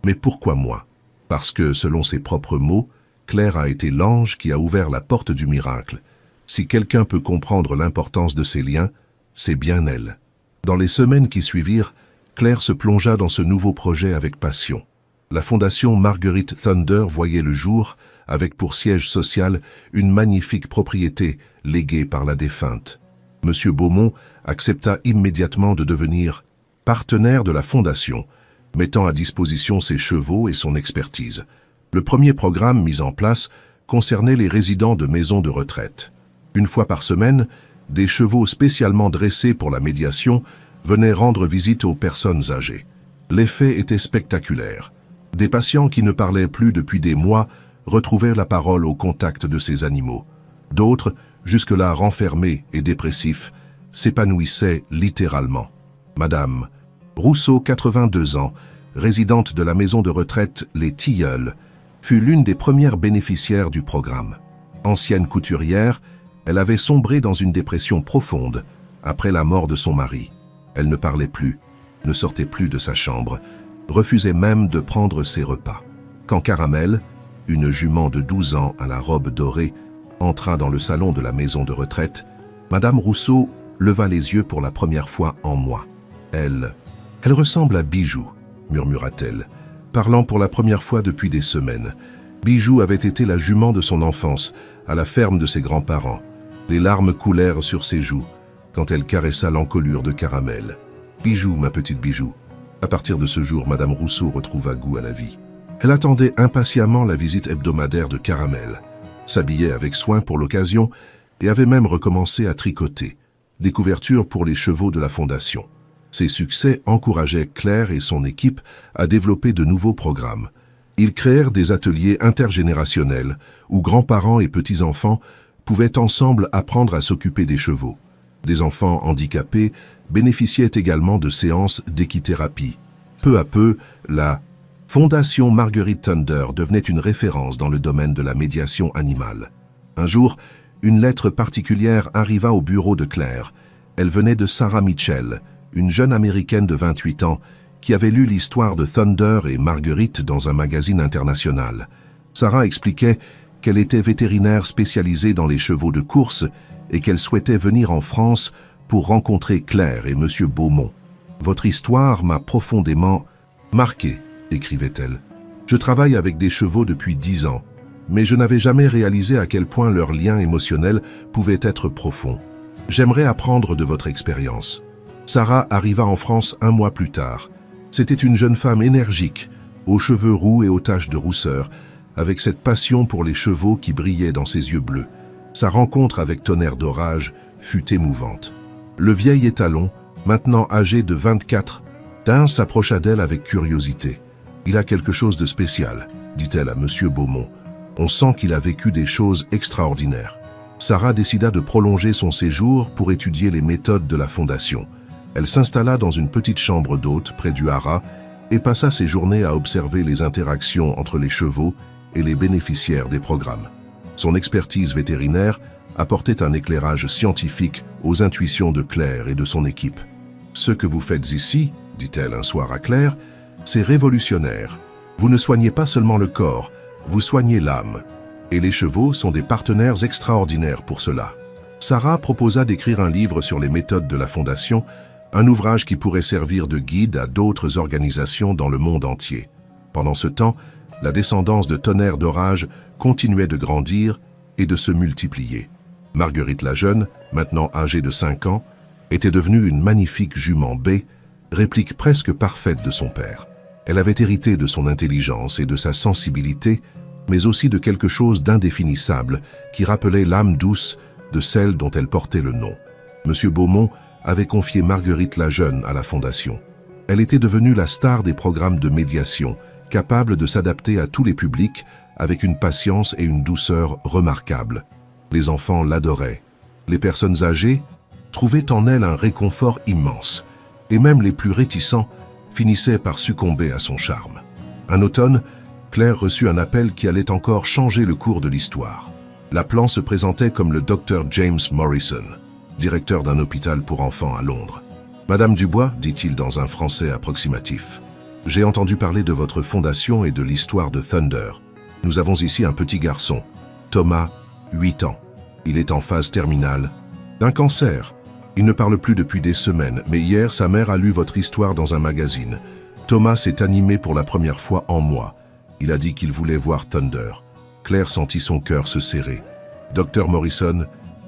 A: Mais pourquoi moi? Parce que, selon ses propres mots, Claire a été l'ange qui a ouvert la porte du miracle. Si quelqu'un peut comprendre l'importance de ces liens, c'est bien elle. Dans les semaines qui suivirent, Claire se plongea dans ce nouveau projet avec passion. La fondation Marguerite Thunder voyait le jour, avec pour siège social une magnifique propriété léguée par la défunte. Monsieur Beaumont accepta immédiatement de devenir partenaire de la fondation, mettant à disposition ses chevaux et son expertise. Le premier programme mis en place concernait les résidents de maisons de retraite. Une fois par semaine, des chevaux spécialement dressés pour la médiation venaient rendre visite aux personnes âgées. L'effet était spectaculaire. Des patients qui ne parlaient plus depuis des mois retrouvaient la parole au contact de ces animaux. D'autres, jusque-là renfermés et dépressifs, s'épanouissaient littéralement. Madame Rousseau, 82 ans, résidente de la maison de retraite Les Tilleuls, fut l'une des premières bénéficiaires du programme. Ancienne couturière, elle avait sombré dans une dépression profonde après la mort de son mari. Elle ne parlait plus, ne sortait plus de sa chambre, refusait même de prendre ses repas. Quand Caramel, une jument de 12 ans à la robe dorée, entra dans le salon de la maison de retraite, Madame Rousseau leva les yeux pour la première fois en mois. Elle ressemble à Bijou, murmura-t-elle, parlant pour la première fois depuis des semaines. Bijou avait été la jument de son enfance, à la ferme de ses grands-parents. Les larmes coulèrent sur ses joues, quand elle caressa l'encolure de Caramel. « Bijou, ma petite Bijou ». À partir de ce jour, Madame Rousseau retrouva goût à la vie. Elle attendait impatiemment la visite hebdomadaire de Caramel, s'habillait avec soin pour l'occasion et avait même recommencé à tricoter, des couvertures pour les chevaux de la Fondation. Ses succès encourageaient Claire et son équipe à développer de nouveaux programmes. Ils créèrent des ateliers intergénérationnels où grands-parents et petits-enfants pouvaient ensemble apprendre à s'occuper des chevaux. Des enfants handicapés bénéficiaient également de séances d'équithérapie. Peu à peu, la Fondation Marguerite Thunder devenait une référence dans le domaine de la médiation animale. Un jour, une lettre particulière arriva au bureau de Claire. Elle venait de Sarah Mitchell, une jeune Américaine de 28 ans qui avait lu l'histoire de Thunder et Marguerite dans un magazine international. Sarah expliquait qu'elle était vétérinaire spécialisée dans les chevaux de course et qu'elle souhaitait venir en France pour rencontrer Claire et M. Beaumont. « Votre histoire m'a profondément marqué », écrivait-elle. « Je travaille avec des chevaux depuis 10 ans, mais je n'avais jamais réalisé à quel point leur lien émotionnel pouvait être profond. J'aimerais apprendre de votre expérience. » Sarah arriva en France un mois plus tard. C'était une jeune femme énergique, aux cheveux roux et aux taches de rousseur, avec cette passion pour les chevaux qui brillait dans ses yeux bleus. Sa rencontre avec Tonnerre d'Orage fut émouvante. Le vieil étalon, maintenant âgé de 24 ans, s'approcha d'elle avec curiosité. « Il a quelque chose de spécial », dit-elle à M. Beaumont. « On sent qu'il a vécu des choses extraordinaires. » Sarah décida de prolonger son séjour pour étudier les méthodes de la Fondation. Elle s'installa dans une petite chambre d'hôte près du haras et passa ses journées à observer les interactions entre les chevaux et les bénéficiaires des programmes. Son expertise vétérinaire apportait un éclairage scientifique aux intuitions de Claire et de son équipe. « Ce que vous faites ici, dit-elle un soir à Claire, c'est révolutionnaire. Vous ne soignez pas seulement le corps, vous soignez l'âme. Et les chevaux sont des partenaires extraordinaires pour cela. » Sarah proposa d'écrire un livre sur les méthodes de la Fondation, un ouvrage qui pourrait servir de guide à d'autres organisations dans le monde entier. Pendant ce temps, la descendance de Tonnerre d'Orage continuait de grandir et de se multiplier. Marguerite la jeune, maintenant âgée de 5 ans, était devenue une magnifique jument B, réplique presque parfaite de son père. Elle avait hérité de son intelligence et de sa sensibilité, mais aussi de quelque chose d'indéfinissable qui rappelait l'âme douce de celle dont elle portait le nom. M. Beaumont avait confié Marguerite la jeune à la Fondation. Elle était devenue la star des programmes de médiation, capable de s'adapter à tous les publics avec une patience et une douceur remarquables. Les enfants l'adoraient. Les personnes âgées trouvaient en elle un réconfort immense, et même les plus réticents finissaient par succomber à son charme. Un automne, Claire reçut un appel qui allait encore changer le cours de l'histoire. L'appelant se présentait comme le Dr James Morrison, directeur d'un hôpital pour enfants à Londres. « Madame Dubois, dit-il dans un français approximatif, j'ai entendu parler de votre fondation et de l'histoire de Thunder. Nous avons ici un petit garçon, Thomas, 8 ans. Il est en phase terminale d'un cancer. Il ne parle plus depuis des semaines, mais hier, sa mère a lu votre histoire dans un magazine. Thomas s'est animé pour la première fois en mois. Il a dit qu'il voulait voir Thunder. » Claire sentit son cœur se serrer. « Docteur Morrison,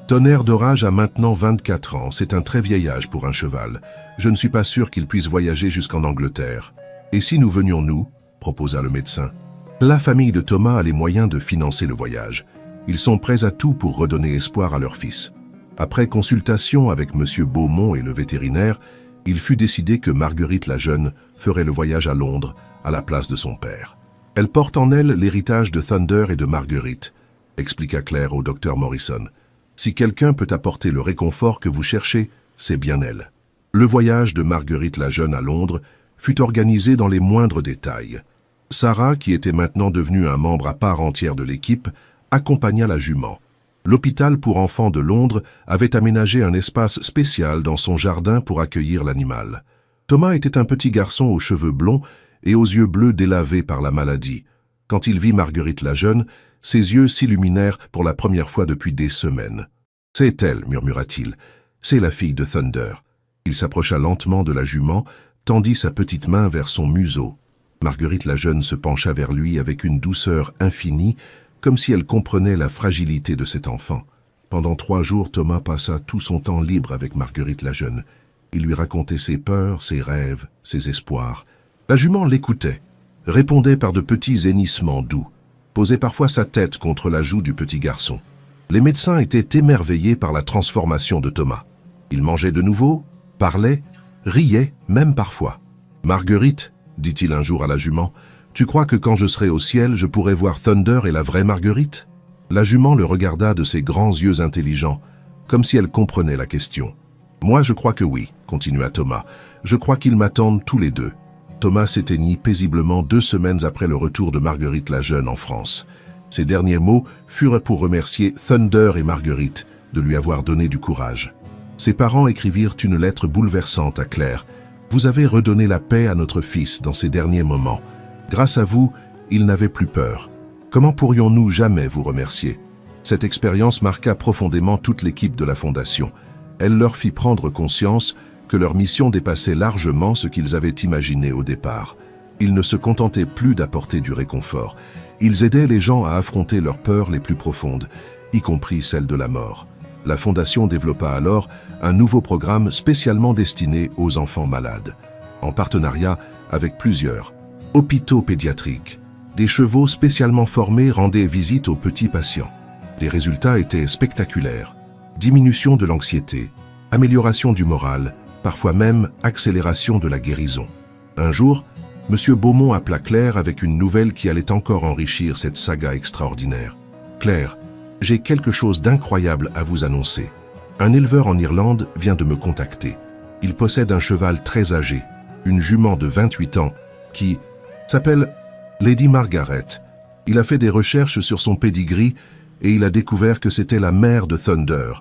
A: Tonnerre d'Orage a maintenant 24 ans. C'est un très vieil âge pour un cheval. Je ne suis pas sûr qu'il puisse voyager jusqu'en Angleterre. Et si nous venions, nous ?» proposa le médecin. « La famille de Thomas a les moyens de financer le voyage. Ils sont prêts à tout pour redonner espoir à leur fils. Après consultation avec M. Beaumont et le vétérinaire, il fut décidé que Marguerite la jeune ferait le voyage à Londres à la place de son père. Elle porte en elle l'héritage de Thunder et de Marguerite, expliqua Claire au docteur Morrison. Si quelqu'un peut apporter le réconfort que vous cherchez, c'est bien elle. Le voyage de Marguerite la jeune à Londres fut organisé dans les moindres détails. Sarah, qui était maintenant devenue un membre à part entière de l'équipe, accompagna la jument. L'hôpital pour enfants de Londres avait aménagé un espace spécial dans son jardin pour accueillir l'animal. Thomas était un petit garçon aux cheveux blonds et aux yeux bleus délavés par la maladie. Quand il vit Marguerite la jeune, ses yeux s'illuminèrent pour la première fois depuis des semaines. « C'est elle, murmura-t-il. C'est la fille de Thunder. » Il s'approcha lentement de la jument, tendit sa petite main vers son museau. Marguerite la jeune se pencha vers lui avec une douceur infinie, comme si elle comprenait la fragilité de cet enfant. Pendant 3 jours, Thomas passa tout son temps libre avec Marguerite la jeune. Il lui racontait ses peurs, ses rêves, ses espoirs. La jument l'écoutait, répondait par de petits hennissements doux, posait parfois sa tête contre la joue du petit garçon. Les médecins étaient émerveillés par la transformation de Thomas. Il mangeait de nouveau, parlait, riait, même parfois. « Marguerite, dit-il un jour à la jument, tu crois que quand je serai au ciel, je pourrai voir Thunder et la vraie Marguerite ?» La jument le regarda de ses grands yeux intelligents, comme si elle comprenait la question. « Moi, je crois que oui, continua Thomas. Je crois qu'ils m'attendent tous les deux. » Thomas s'éteignit paisiblement 2 semaines après le retour de Marguerite la jeune en France. Ses derniers mots furent pour remercier Thunder et Marguerite de lui avoir donné du courage. Ses parents écrivirent une lettre bouleversante à Claire. « Vous avez redonné la paix à notre fils dans ses derniers moments. Grâce à vous, il n'avait plus peur. Comment pourrions-nous jamais vous remercier ?» Cette expérience marqua profondément toute l'équipe de la Fondation. Elle leur fit prendre conscience que leur mission dépassait largement ce qu'ils avaient imaginé au départ. Ils ne se contentaient plus d'apporter du réconfort. Ils aidaient les gens à affronter leurs peurs les plus profondes, y compris celle de la mort. La Fondation développa alors un nouveau programme spécialement destiné aux enfants malades, en partenariat avec plusieurs hôpitaux pédiatriques. Des chevaux spécialement formés rendaient visite aux petits patients. Les résultats étaient spectaculaires. Diminution de l'anxiété, amélioration du moral, parfois même accélération de la guérison. Un jour, M. Beaumont appela Claire avec une nouvelle qui allait encore enrichir cette saga extraordinaire. « Claire, j'ai quelque chose d'incroyable à vous annoncer. Un éleveur en Irlande vient de me contacter. Il possède un cheval très âgé, une jument de 28 ans, qui s'appelle Lady Margaret. Il a fait des recherches sur son pedigree et il a découvert que c'était la mère de Thunder.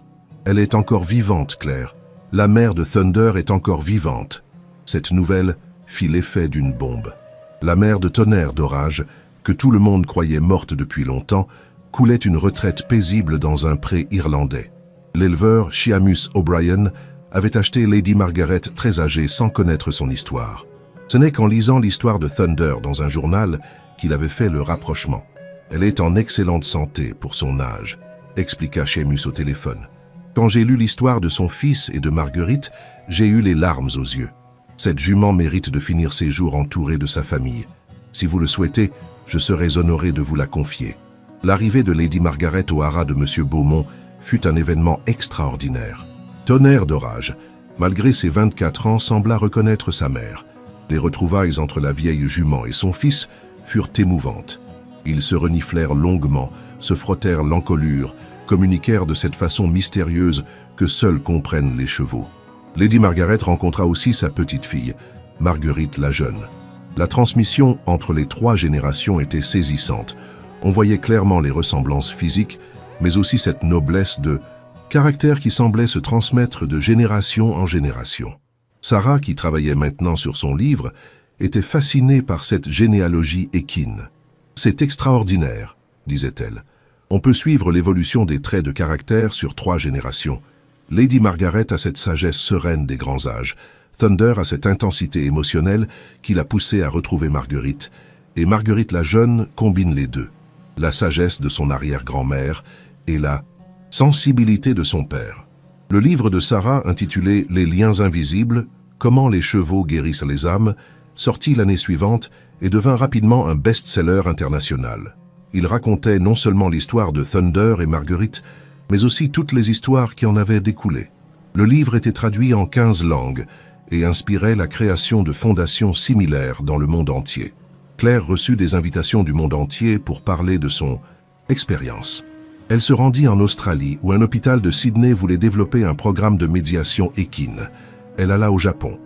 A: Elle est encore vivante, Claire. La mère de Thunder est encore vivante. » Cette nouvelle fit l'effet d'une bombe. La mère de Tonnerre d'Orage, que tout le monde croyait morte depuis longtemps, coulait une retraite paisible dans un pré irlandais. L'éleveur Seamus O'Brien avait acheté Lady Margaret très âgée sans connaître son histoire. Ce n'est qu'en lisant l'histoire de Thunder dans un journal qu'il avait fait le rapprochement. « Elle est en excellente santé pour son âge », expliqua Seamus au téléphone. « Quand j'ai lu l'histoire de son fils et de Marguerite, j'ai eu les larmes aux yeux. Cette jument mérite de finir ses jours entourée de sa famille. Si vous le souhaitez, je serais honoré de vous la confier. » L'arrivée de Lady Margaret au haras de M. Beaumont fut un événement extraordinaire. Tonnerre d'Orage, malgré ses 24 ans, sembla reconnaître sa mère. Les retrouvailles entre la vieille jument et son fils furent émouvantes. Ils se reniflèrent longuement, se frottèrent l'encolure, communiquèrent de cette façon mystérieuse que seuls comprennent les chevaux. Lady Margaret rencontra aussi sa petite-fille, Marguerite la jeune. La transmission entre les 3 générations était saisissante. On voyait clairement les ressemblances physiques, mais aussi cette noblesse de caractère qui semblait se transmettre de génération en génération. Sarah, qui travaillait maintenant sur son livre, était fascinée par cette généalogie équine. « C'est extraordinaire », disait-elle. « On peut suivre l'évolution des traits de caractère sur 3 générations. Lady Margaret a cette sagesse sereine des grands âges. Thunder a cette intensité émotionnelle qui l'a poussé à retrouver Marguerite, et Marguerite la jeune combine les deux. La sagesse de son arrière-grand-mère et la sensibilité de son père. » Le livre de Sarah, intitulé « Les liens invisibles, comment les chevaux guérissent les âmes », sorti l'année suivante, et devint rapidement un best-seller international. Il racontait non seulement l'histoire de Thunder et Marguerite, mais aussi toutes les histoires qui en avaient découlé. Le livre était traduit en 15 langues et inspirait la création de fondations similaires dans le monde entier. Claire reçut des invitations du monde entier pour parler de son expérience. Elle se rendit en Australie où un hôpital de Sydney voulait développer un programme de médiation équine. Elle alla au Japon,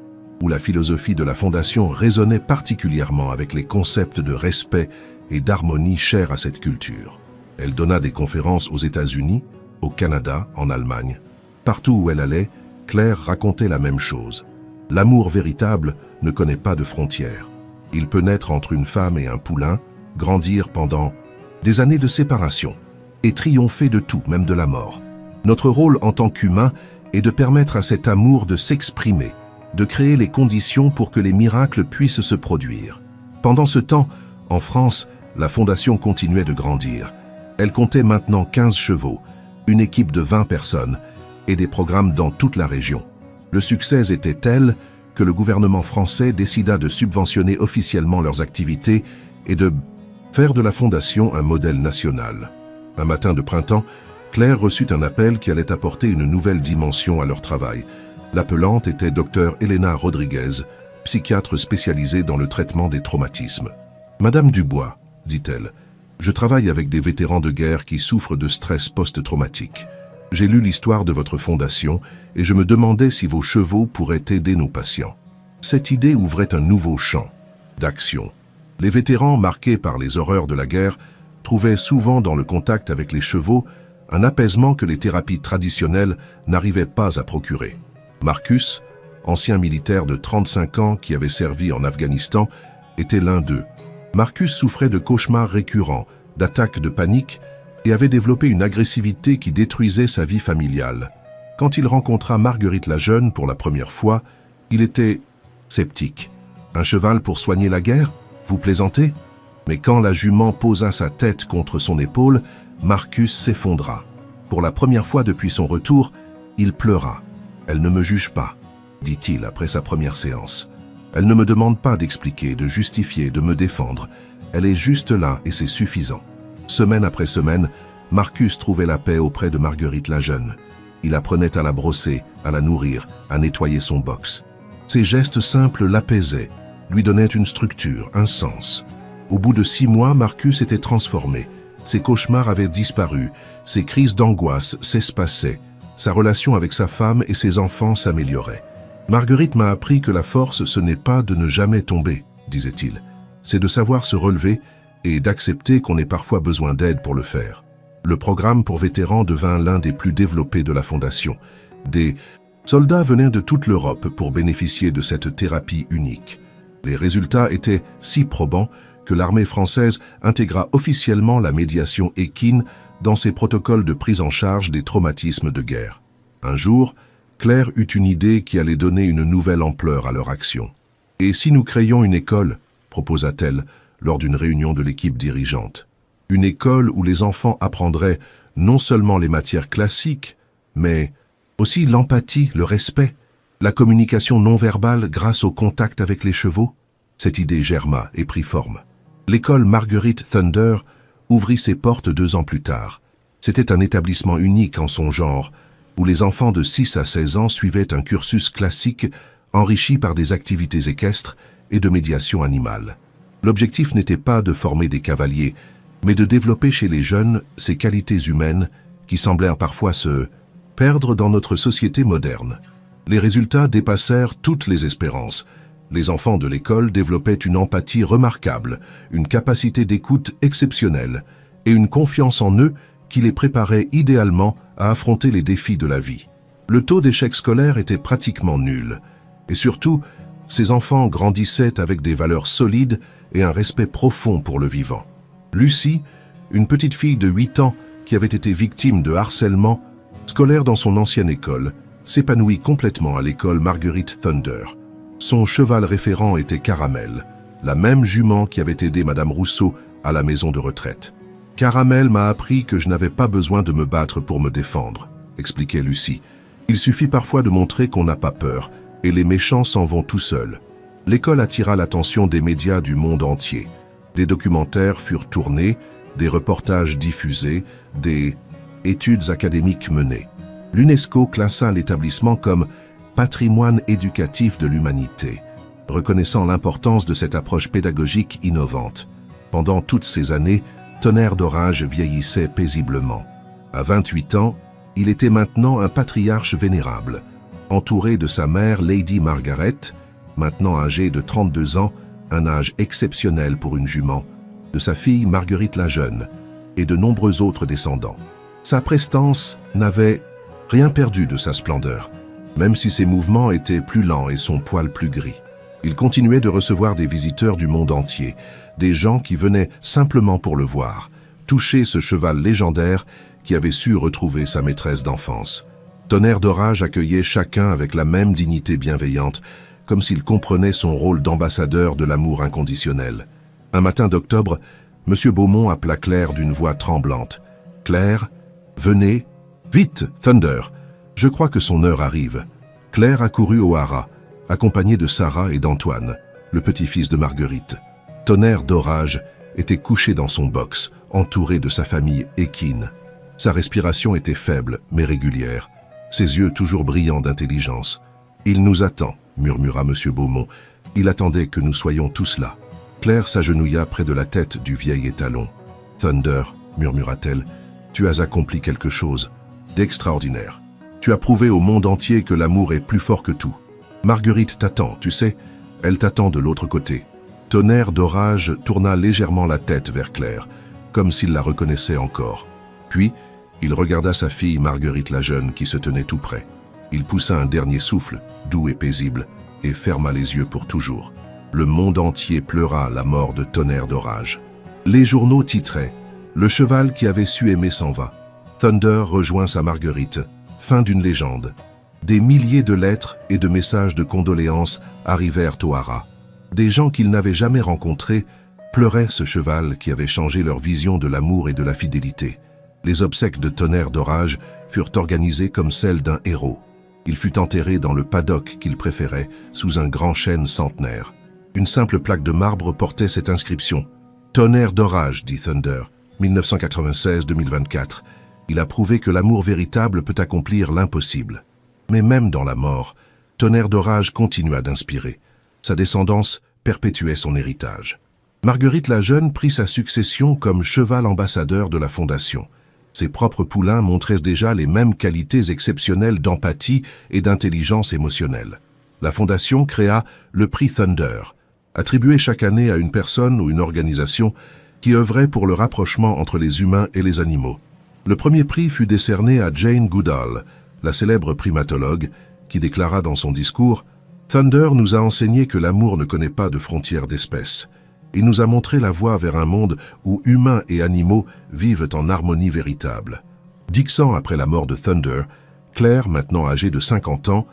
A: où la philosophie de la fondation résonnait particulièrement avec les concepts de respect et d'harmonie chers à cette culture. Elle donna des conférences aux États-Unis, au Canada, en Allemagne. Partout où elle allait, Claire racontait la même chose. L'amour véritable ne connaît pas de frontières. Il peut naître entre une femme et un poulain, grandir pendant des années de séparation et triompher de tout, même de la mort. Notre rôle en tant qu'humain est de permettre à cet amour de s'exprimer, de créer les conditions pour que les miracles puissent se produire. Pendant ce temps, en France, la fondation continuait de grandir. Elle comptait maintenant 15 chevaux, une équipe de 20 personnes et des programmes dans toute la région. Le succès était tel que le gouvernement français décida de subventionner officiellement leurs activités et de faire de la fondation un modèle national. Un matin de printemps, Claire reçut un appel qui allait apporter une nouvelle dimension à leur travail. L'appelante était Dr Elena Rodriguez, psychiatre spécialisée dans le traitement des traumatismes. « Madame Dubois, dit-elle, je travaille avec des vétérans de guerre qui souffrent de stress post-traumatique. J'ai lu l'histoire de votre fondation et je me demandais si vos chevaux pourraient aider nos patients. Cette idée ouvrait un nouveau champ d'action. Les vétérans, marqués par les horreurs de la guerre, trouvaient souvent dans le contact avec les chevaux un apaisement que les thérapies traditionnelles n'arrivaient pas à procurer. Marcus, ancien militaire de 35 ans qui avait servi en Afghanistan, était l'un d'eux. Marcus souffrait de cauchemars récurrents, d'attaques de panique et avait développé une agressivité qui détruisait sa vie familiale. Quand il rencontra Marguerite la jeune pour la première fois, il était sceptique. « Un cheval pour soigner la guerre? Vous plaisantez ?» Mais quand la jument posa sa tête contre son épaule, Marcus s'effondra. Pour la première fois depuis son retour, il pleura. « Elle ne me juge pas, » dit-il après sa première séance. « Elle ne me demande pas d'expliquer, de justifier, de me défendre. Elle est juste là et c'est suffisant. » Semaine après semaine, Marcus trouvait la paix auprès de Marguerite la jeune. Il apprenait à la brosser, à la nourrir, à nettoyer son box. Ces gestes simples l'apaisaient, lui donnaient une structure, un sens. Au bout de 6 mois, Marcus était transformé. Ses cauchemars avaient disparu, ses crises d'angoisse s'espaçaient, sa relation avec sa femme et ses enfants s'améliorait. « Marguerite m'a appris que la force, ce n'est pas de ne jamais tomber, » disait-il. « C'est de savoir se relever et d'accepter qu'on ait parfois besoin d'aide pour le faire. » Le programme pour vétérans devint l'un des plus développés de la Fondation. Des soldats venaient de toute l'Europe pour bénéficier de cette thérapie unique. Les résultats étaient si probants que l'armée française intégra officiellement la médiation équine dans ses protocoles de prise en charge des traumatismes de guerre. Un jour, Claire eut une idée qui allait donner une nouvelle ampleur à leur action. « Et si nous créions une école ?» proposa-t-elle lors d'une réunion de l'équipe dirigeante. Une école où les enfants apprendraient non seulement les matières classiques, mais aussi l'empathie, le respect, la communication non verbale grâce au contact avec les chevaux. Cette idée germa et prit forme. L'école Marguerite Thunder ouvrit ses portes 2 ans plus tard. C'était un établissement unique en son genre, où les enfants de 6 à 16 ans suivaient un cursus classique enrichi par des activités équestres et de médiation animale. L'objectif n'était pas de former des cavaliers, mais de développer chez les jeunes ces qualités humaines qui semblèrent parfois se perdre dans notre société moderne. Les résultats dépassèrent toutes les espérances. Les enfants de l'école développaient une empathie remarquable, une capacité d'écoute exceptionnelle et une confiance en eux qui les préparait idéalement à affronter les défis de la vie. Le taux d'échec scolaire était pratiquement nul. Et surtout, ces enfants grandissaient avec des valeurs solides et un respect profond pour le vivant. Lucie, une petite fille de 8 ans qui avait été victime de harcèlement scolaire dans son ancienne école, s'épanouit complètement à l'école Marguerite Thunder. Son cheval référent était Caramel, la même jument qui avait aidé Madame Rousseau à la maison de retraite. « Caramel m'a appris que je n'avais pas besoin de me battre pour me défendre », expliquait Lucie. « Il suffit parfois de montrer qu'on n'a pas peur, et les méchants s'en vont tout seuls. » L'école attira l'attention des médias du monde entier. Des documentaires furent tournés, des reportages diffusés, des études académiques menées. L'UNESCO classa l'établissement comme patrimoine éducatif de l'humanité, reconnaissant l'importance de cette approche pédagogique innovante. Pendant toutes ces années, Tonnerre d'Orage vieillissait paisiblement. À 28 ans, il était maintenant un patriarche vénérable, entouré de sa mère Lady Margaret, maintenant âgée de 32 ans, un âge exceptionnel pour une jument, de sa fille Marguerite la Jeune et de nombreux autres descendants. Sa prestance n'avait rien perdu de sa splendeur, même si ses mouvements étaient plus lents et son poil plus gris. Il continuait de recevoir des visiteurs du monde entier, des gens qui venaient simplement pour le voir, toucher ce cheval légendaire qui avait su retrouver sa maîtresse d'enfance. Tonnerre d'Orage accueillait chacun avec la même dignité bienveillante, comme s'il comprenait son rôle d'ambassadeur de l'amour inconditionnel. Un matin d'octobre, M. Beaumont appela Claire d'une voix tremblante. « Claire, venez, vite, Thunder ! Je crois que son heure arrive. » Claire accourut au haras, accompagnée de Sarah et d'Antoine, le petit-fils de Marguerite. Tonnerre d'Orage était couché dans son box, entouré de sa famille équine. Sa respiration était faible, mais régulière, ses yeux toujours brillants d'intelligence. « Il nous attend », murmura M. Beaumont. « Il attendait que nous soyons tous là. » Claire s'agenouilla près de la tête du vieil étalon. « Thunder », murmura-t-elle, « tu as accompli quelque chose d'extraordinaire. Tu as prouvé au monde entier que l'amour est plus fort que tout. Marguerite t'attend, tu sais, elle t'attend de l'autre côté. » Tonnerre d'Orage tourna légèrement la tête vers Claire, comme s'il la reconnaissait encore. Puis, il regarda sa fille Marguerite la Jeune qui se tenait tout près. Il poussa un dernier souffle, doux et paisible, et ferma les yeux pour toujours. Le monde entier pleura la mort de Tonnerre d'Orage. Les journaux titraient « Le cheval qui avait su aimer s'en va. Thunder rejoint sa Marguerite. Fin d'une légende. » Des milliers de lettres et de messages de condoléances arrivèrent au haras. Des gens qu'ils n'avaient jamais rencontrés pleuraient ce cheval qui avait changé leur vision de l'amour et de la fidélité. Les obsèques de Tonnerre d'Orage furent organisées comme celles d'un héros. Il fut enterré dans le paddock qu'il préférait, sous un grand chêne centenaire. Une simple plaque de marbre portait cette inscription. « Tonnerre d'Orage, dit Thunder, 1996-2024. Il a prouvé que l'amour véritable peut accomplir l'impossible. » Mais même dans la mort, Tonnerre d'Orage continua d'inspirer. Sa descendance perpétuait son héritage. Marguerite la Jeune prit sa succession comme cheval ambassadeur de la Fondation. Ses propres poulains montraient déjà les mêmes qualités exceptionnelles d'empathie et d'intelligence émotionnelle. La Fondation créa le prix Thunder, attribué chaque année à une personne ou une organisation qui œuvrait pour le rapprochement entre les humains et les animaux. Le premier prix fut décerné à Jane Goodall, la célèbre primatologue, qui déclara dans son discours « Thunder nous a enseigné que l'amour ne connaît pas de frontières d'espèces. Il nous a montré la voie vers un monde où humains et animaux vivent en harmonie véritable. » 10 ans après la mort de Thunder, Claire, maintenant âgée de 50 ans,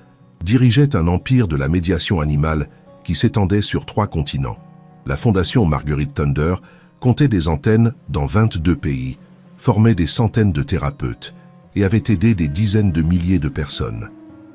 A: dirigeait un empire de la médiation animale qui s'étendait sur 3 continents. La Fondation Marguerite Thunder comptait des antennes dans 22 pays, formait des centaines de thérapeutes et avait aidé des dizaines de milliers de personnes.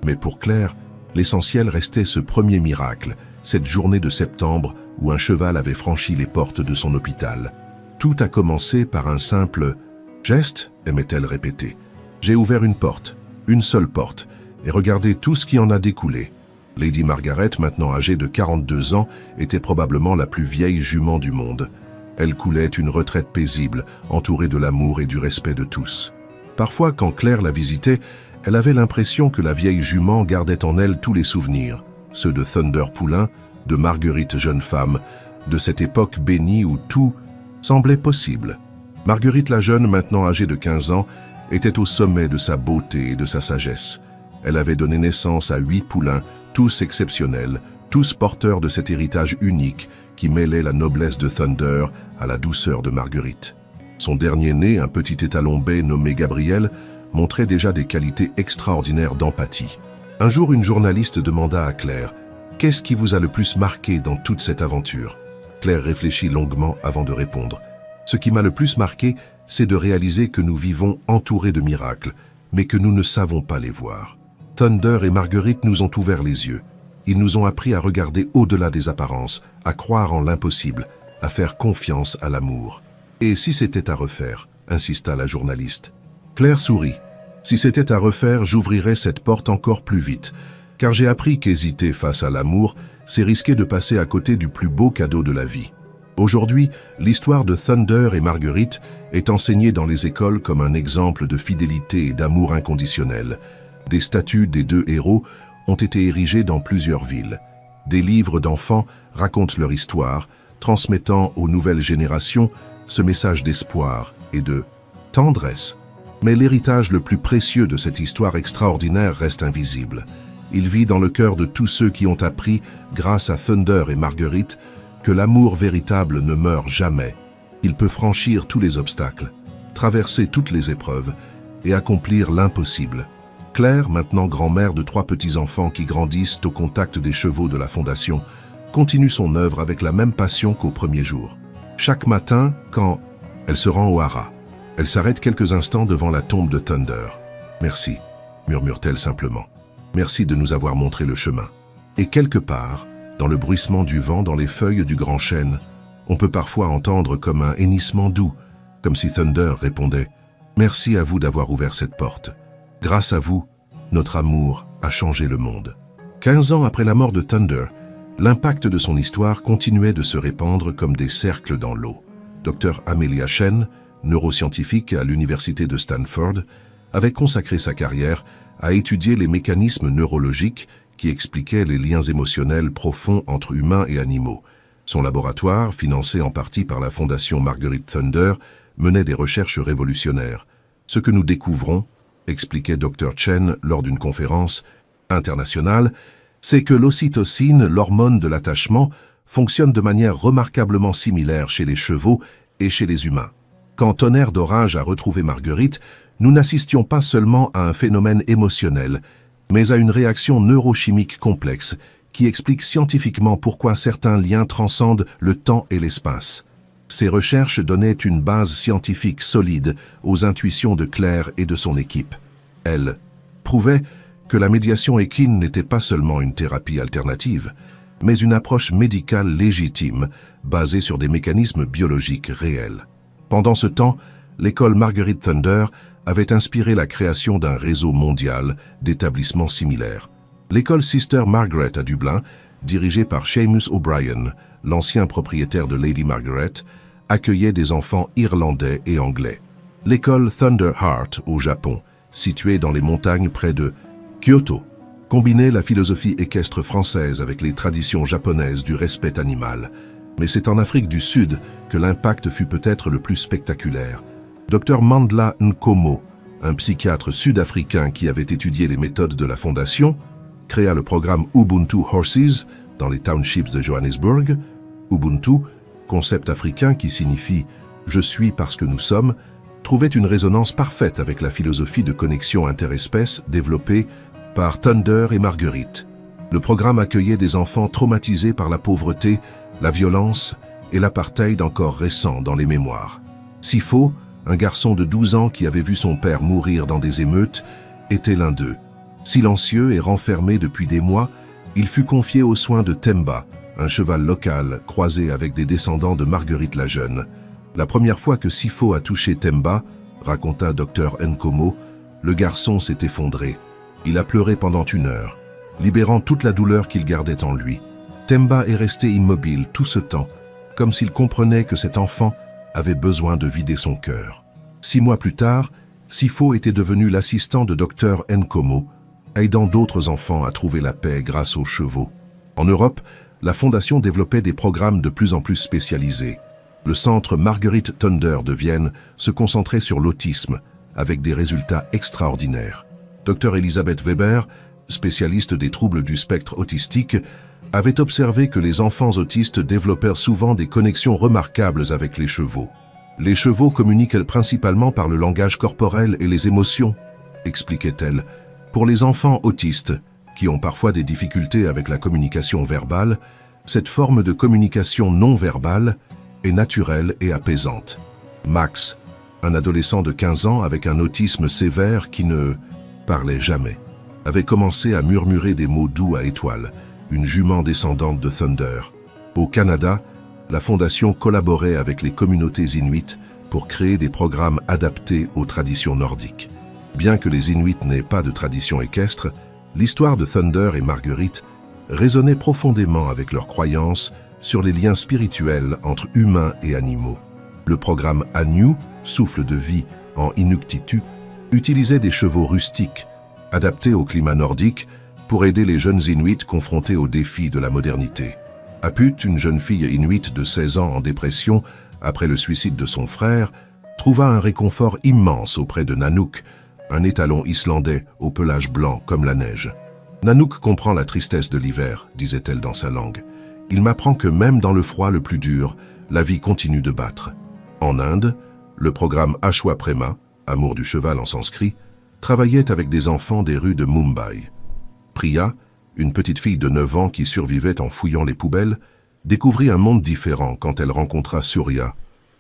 A: Mais pour Claire, l'essentiel restait ce premier miracle, cette journée de septembre où un cheval avait franchi les portes de son hôpital. Tout a commencé par un simple « geste », aimait-elle répéter. « J'ai ouvert une porte, une seule porte, et regardez tout ce qui en a découlé. » Lady Margaret, maintenant âgée de 42 ans, était probablement la plus vieille jument du monde. Elle coulait une retraite paisible, entourée de l'amour et du respect de tous. Parfois, quand Claire la visitait, elle avait l'impression que la vieille jument gardait en elle tous les souvenirs, ceux de Thunder Poulain, de Marguerite jeune femme, de cette époque bénie où tout semblait possible. Marguerite la Jeune, maintenant âgée de 15 ans, était au sommet de sa beauté et de sa sagesse. Elle avait donné naissance à 8 poulains, tous exceptionnels, tous porteurs de cet héritage unique qui mêlait la noblesse de Thunder à la douceur de Marguerite. Son dernier né, un petit étalon bai nommé Gabriel, montrait déjà des qualités extraordinaires d'empathie. Un jour, une journaliste demanda à Claire « Qu'est-ce qui vous a le plus marqué dans toute cette aventure ?» Claire réfléchit longuement avant de répondre. « Ce qui m'a le plus marqué, c'est de réaliser que nous vivons entourés de miracles, mais que nous ne savons pas les voir. Thunder et Marguerite nous ont ouvert les yeux. Ils nous ont appris à regarder au-delà des apparences, à croire en l'impossible, à faire confiance à l'amour. Et si c'était à refaire, insista la journaliste. Claire sourit. Si c'était à refaire, j'ouvrirais cette porte encore plus vite, car j'ai appris qu'hésiter face à l'amour, c'est risquer de passer à côté du plus beau cadeau de la vie. Aujourd'hui, l'histoire de Thunder et Marguerite est enseignée dans les écoles comme un exemple de fidélité et d'amour inconditionnel. Des statues des deux héros ont été érigées dans plusieurs villes. Des livres d'enfants racontent leur histoire, transmettant aux nouvelles générations ce message d'espoir et de tendresse. Mais l'héritage le plus précieux de cette histoire extraordinaire reste invisible. Il vit dans le cœur de tous ceux qui ont appris, grâce à Thunder et Marguerite, que l'amour véritable ne meurt jamais. Il peut franchir tous les obstacles, traverser toutes les épreuves et accomplir l'impossible. Claire, maintenant grand-mère de 3 petits-enfants qui grandissent au contact des chevaux de la Fondation, continue son œuvre avec la même passion qu'au premier jour. Chaque matin, quand elle se rend au haras, elle s'arrête quelques instants devant la tombe de Thunder. « Merci », murmure-t-elle simplement. « Merci de nous avoir montré le chemin. » Et quelque part, dans le bruissement du vent dans les feuilles du grand chêne, on peut parfois entendre comme un hennissement doux, comme si Thunder répondait « Merci à vous d'avoir ouvert cette porte. Grâce à vous, notre amour a changé le monde. » 15 ans après la mort de Thunder, l'impact de son histoire continuait de se répandre comme des cercles dans l'eau. Dr Amelia Chen, neuroscientifique à l'université de Stanford, avait consacré sa carrière à étudier les mécanismes neurologiques qui expliquaient les liens émotionnels profonds entre humains et animaux. Son laboratoire, financé en partie par la fondation Marguerite Thunder, menait des recherches révolutionnaires. Ce que nous découvrons, expliquait Dr Chen lors d'une conférence internationale, c'est que l'ocytocine, l'hormone de l'attachement, fonctionne de manière remarquablement similaire chez les chevaux et chez les humains. Quand Tonnerre d'orage a retrouvé Marguerite, nous n'assistions pas seulement à un phénomène émotionnel, mais à une réaction neurochimique complexe qui explique scientifiquement pourquoi certains liens transcendent le temps et l'espace. Ces recherches donnaient une base scientifique solide aux intuitions de Claire et de son équipe. Elles prouvaient que la médiation équine n'était pas seulement une thérapie alternative, mais une approche médicale légitime basée sur des mécanismes biologiques réels. Pendant ce temps, l'école Marguerite Thunder avait inspiré la création d'un réseau mondial d'établissements similaires. L'école Sister Margaret à Dublin, dirigée par Seamus O'Brien, l'ancien propriétaire de Lady Margaret, accueillait des enfants irlandais et anglais. L'école Thunder Heart au Japon, située dans les montagnes près de Kyoto, combinait la philosophie équestre française avec les traditions japonaises du respect animal. Mais c'est en Afrique du Sud que l'impact fut peut-être le plus spectaculaire. Dr Mandla Nkomo, un psychiatre sud-africain qui avait étudié les méthodes de la Fondation, créa le programme Ubuntu Horses dans les townships de Johannesburg. Ubuntu, concept africain qui signifie « je suis parce que nous sommes », trouvait une résonance parfaite avec la philosophie de connexion interespèces développée par Thunder et Marguerite. Le programme accueillait des enfants traumatisés par la pauvreté, la violence et l'apartheid encore récent dans les mémoires. Sifo, un garçon de 12 ans qui avait vu son père mourir dans des émeutes, était l'un d'eux. Silencieux et renfermé depuis des mois, il fut confié aux soins de Temba, un cheval local croisé avec des descendants de Marguerite la Jeune. La première fois que Sifo a touché Temba, raconta Dr Nkomo, le garçon s'est effondré. Il a pleuré pendant 1 heure, libérant toute la douleur qu'il gardait en lui. Temba est resté immobile tout ce temps, comme s'il comprenait que cet enfant avait besoin de vider son cœur. 6 mois plus tard, Sifo était devenu l'assistant de Dr Nkomo, aidant d'autres enfants à trouver la paix grâce aux chevaux. En Europe, la Fondation développait des programmes de plus en plus spécialisés. Le centre Marguerite Thunder de Vienne se concentrait sur l'autisme, avec des résultats extraordinaires. Dr Elisabeth Weber, spécialiste des troubles du spectre autistique, avait observé que les enfants autistes développèrent souvent des connexions remarquables avec les chevaux. Les chevaux communiquent principalement par le langage corporel et les émotions, expliquait-elle. Pour les enfants autistes, qui ont parfois des difficultés avec la communication verbale, cette forme de communication non verbale est naturelle et apaisante. Max, un adolescent de 15 ans avec un autisme sévère qui ne parlait jamais, avait commencé à murmurer des mots doux à Étoile, une jument descendante de Thunder. Au Canada, la fondation collaborait avec les communautés inuites pour créer des programmes adaptés aux traditions nordiques. Bien que les Inuits n'aient pas de tradition équestre, l'histoire de Thunder et Marguerite résonnait profondément avec leurs croyances sur les liens spirituels entre humains et animaux. Le programme Anu, souffle de vie en Inuktitut, utilisait des chevaux rustiques, adaptés au climat nordique, pour aider les jeunes Inuits confrontés aux défis de la modernité. Aput, une jeune fille inuite de 16 ans en dépression après le suicide de son frère, trouva un réconfort immense auprès de Nanook, un étalon islandais au pelage blanc comme la neige. Nanook comprend la tristesse de l'hiver, disait-elle dans sa langue. Il m'apprend que même dans le froid le plus dur, la vie continue de battre. En Inde, le programme Ashwa Prema, amour du cheval en sanskrit, travaillait avec des enfants des rues de Mumbai. Priya, une petite fille de 9 ans qui survivait en fouillant les poubelles, découvrit un monde différent quand elle rencontra Surya,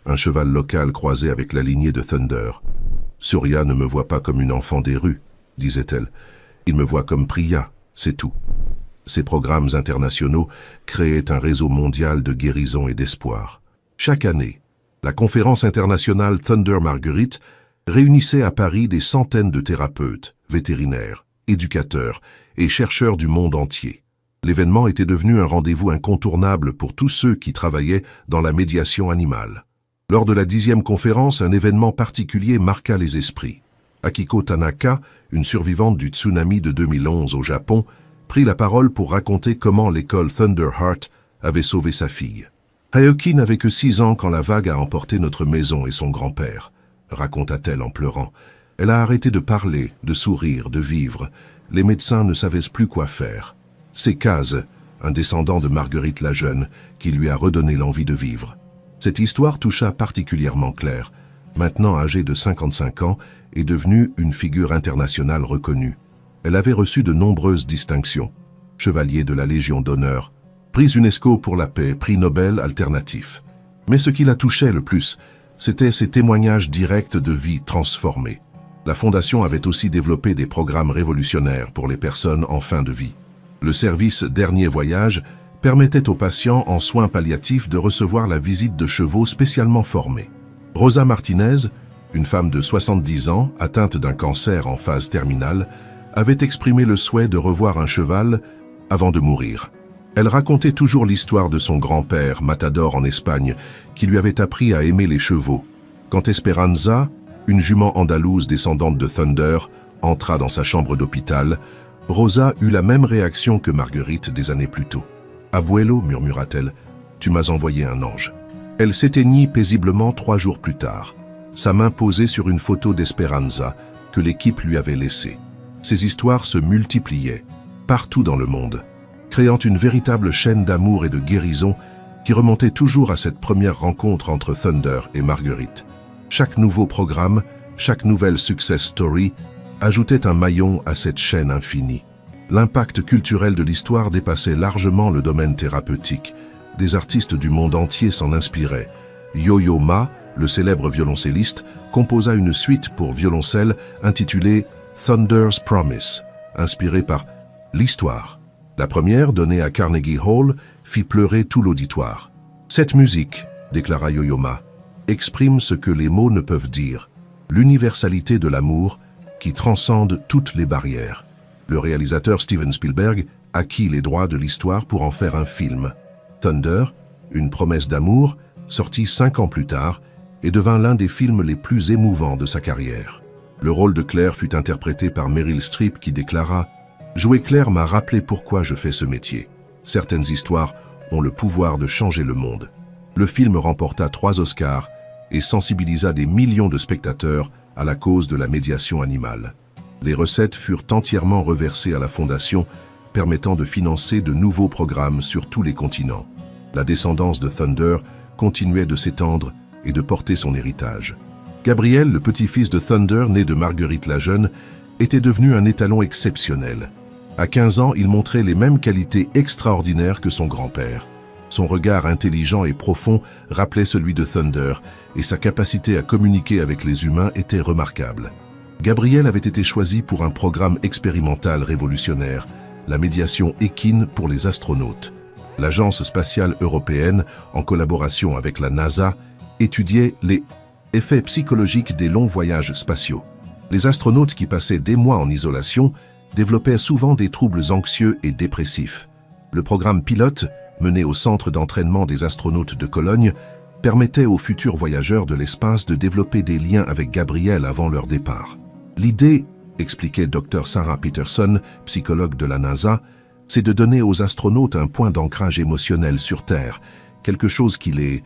A: un cheval local croisé avec la lignée de Thunder. « Surya ne me voit pas comme une enfant des rues, disait-elle. Il me voit comme Priya, c'est tout. » Ces programmes internationaux créaient un réseau mondial de guérison et d'espoir. Chaque année, la conférence internationale Thunder Marguerite réunissait à Paris des centaines de thérapeutes, vétérinaires, éducateurs et chercheurs du monde entier. L'événement était devenu un rendez-vous incontournable pour tous ceux qui travaillaient dans la médiation animale. Lors de la 10e conférence, un événement particulier marqua les esprits. Akiko Tanaka, une survivante du tsunami de 2011 au Japon, prit la parole pour raconter comment l'école Thunder Heart avait sauvé sa fille. « Haoki n'avait que 6 ans quand la vague a emporté notre maison et son grand-père, raconta-t-elle en pleurant. Elle a arrêté de parler, de sourire, de vivre. Les médecins ne savaient plus quoi faire. C'est Kaz, un descendant de Marguerite la Jeune, qui lui a redonné l'envie de vivre. » Cette histoire toucha particulièrement Claire, maintenant âgée de 55 ans et devenue une figure internationale reconnue. Elle avait reçu de nombreuses distinctions. Chevalier de la Légion d'honneur, prix UNESCO pour la paix, prix Nobel alternatif. Mais ce qui la touchait le plus, c'était ses témoignages directs de vie transformée. La Fondation avait aussi développé des programmes révolutionnaires pour les personnes en fin de vie. Le service Dernier Voyage permettait aux patients en soins palliatifs de recevoir la visite de chevaux spécialement formés. Rosa Martinez, une femme de 70 ans atteinte d'un cancer en phase terminale, avait exprimé le souhait de revoir un cheval avant de mourir. Elle racontait toujours l'histoire de son grand-père, Matador en Espagne, qui lui avait appris à aimer les chevaux. Quand Esperanza, une jument andalouse descendante de Thunder, entra dans sa chambre d'hôpital, Rosa eut la même réaction que Marguerite des années plus tôt. « Abuelo, murmura-t-elle, tu m'as envoyé un ange. » Elle s'éteignit paisiblement 3 jours plus tard, sa main posée sur une photo d'Esperanza que l'équipe lui avait laissée. Ces histoires se multipliaient, partout dans le monde, créant une véritable chaîne d'amour et de guérison qui remontait toujours à cette première rencontre entre Thunder et Marguerite. Chaque nouveau programme, chaque nouvelle success story ajoutait un maillon à cette chaîne infinie. L'impact culturel de l'histoire dépassait largement le domaine thérapeutique. Des artistes du monde entier s'en inspiraient. Yo-Yo Ma, le célèbre violoncelliste, composa une suite pour violoncelle intitulée Thunder's Promise, inspirée par l'histoire. La première, donnée à Carnegie Hall, fit pleurer tout l'auditoire. « Cette musique, déclara Yo-Yo Ma, exprime ce que les mots ne peuvent dire, l'universalité de l'amour qui transcende toutes les barrières. » Le réalisateur Steven Spielberg acquit les droits de l'histoire pour en faire un film. Thunder, une promesse d'amour, sorti 5 ans plus tard, et devint l'un des films les plus émouvants de sa carrière. Le rôle de Claire fut interprété par Meryl Streep qui déclara « Jouer Claire m'a rappelé pourquoi je fais ce métier. Certaines histoires ont le pouvoir de changer le monde. » Le film remporta 3 Oscars et sensibilisa des millions de spectateurs à la cause de la médiation animale. Les recettes furent entièrement reversées à la Fondation, permettant de financer de nouveaux programmes sur tous les continents. La descendance de Thunder continuait de s'étendre et de porter son héritage. Gabriel, le petit-fils de Thunder, né de Marguerite la Jeune, était devenu un étalon exceptionnel. À 15 ans, il montrait les mêmes qualités extraordinaires que son grand-père. Son regard intelligent et profond rappelait celui de Thunder, et sa capacité à communiquer avec les humains était remarquable. Gabriel avait été choisi pour un programme expérimental révolutionnaire, la médiation équine pour les astronautes. L'Agence spatiale européenne, en collaboration avec la NASA, étudiait les effets psychologiques des longs voyages spatiaux. Les astronautes qui passaient des mois en isolation développaient souvent des troubles anxieux et dépressifs. Le programme pilote, mené au centre d'entraînement des astronautes de Cologne, permettait aux futurs voyageurs de l'espace de développer des liens avec Gabriel avant leur départ. L'idée, expliquait Dr Sarah Peterson, psychologue de la NASA, c'est de donner aux astronautes un point d'ancrage émotionnel sur Terre, quelque chose qui les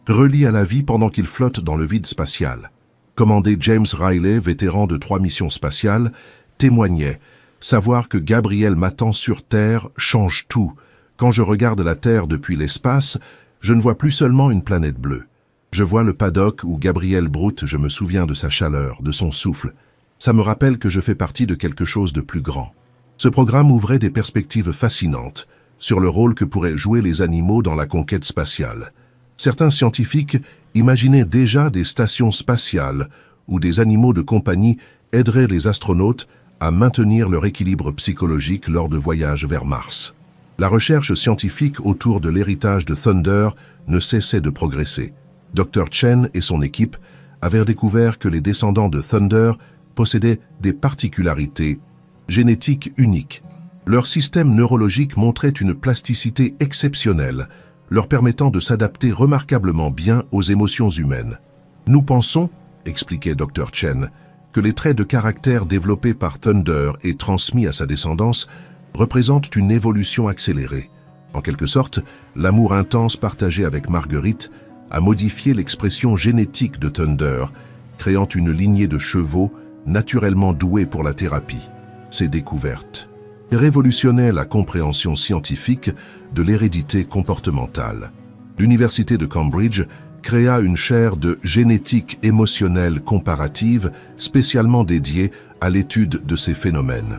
A: relie à la vie pendant qu'ils flottent dans le vide spatial. Commandé James Riley, vétéran de 3 missions spatiales, témoignait « Savoir que Gabriel m'attend sur Terre change tout. Quand je regarde la Terre depuis l'espace, je ne vois plus seulement une planète bleue. Je vois le paddock où Gabriel broute, je me souviens de sa chaleur, de son souffle. Ça me rappelle que je fais partie de quelque chose de plus grand. » Ce programme ouvrait des perspectives fascinantes sur le rôle que pourraient jouer les animaux dans la conquête spatiale. Certains scientifiques imaginaient déjà des stations spatiales où des animaux de compagnie aideraient les astronautes à maintenir leur équilibre psychologique lors de voyages vers Mars. La recherche scientifique autour de l'héritage de Thunder ne cessait de progresser. Dr Chen et son équipe avaient découvert que les descendants de Thunder possédaient des particularités génétiques uniques. Leur système neurologique montrait une plasticité exceptionnelle, leur permettant de s'adapter remarquablement bien aux émotions humaines. Nous pensons, expliquait Dr Chen, que les traits de caractère développés par Thunder et transmis à sa descendance représentent une évolution accélérée. En quelque sorte, l'amour intense partagé avec Marguerite a modifié l'expression génétique de Thunder, créant une lignée de chevaux naturellement doués pour la thérapie. Ces découvertes révolutionnaient la compréhension scientifique de l'hérédité comportementale. L'Université de Cambridge créa une chaire de génétique émotionnelle comparative spécialement dédiée à l'étude de ces phénomènes.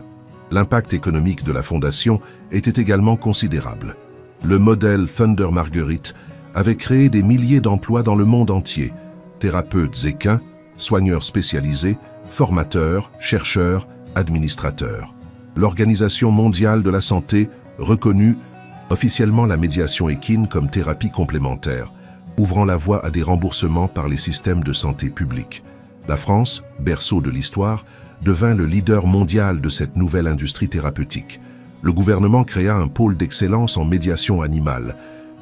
A: L'impact économique de la fondation était également considérable. Le modèle Thunder Marguerite avait créé des milliers d'emplois dans le monde entier, thérapeutes équins, soigneurs spécialisés, formateurs, chercheurs, administrateurs. L'Organisation mondiale de la santé reconnut officiellement la médiation équine comme thérapie complémentaire, ouvrant la voie à des remboursements par les systèmes de santé publics. La France, berceau de l'histoire, devint le leader mondial de cette nouvelle industrie thérapeutique. Le gouvernement créa un pôle d'excellence en médiation animale,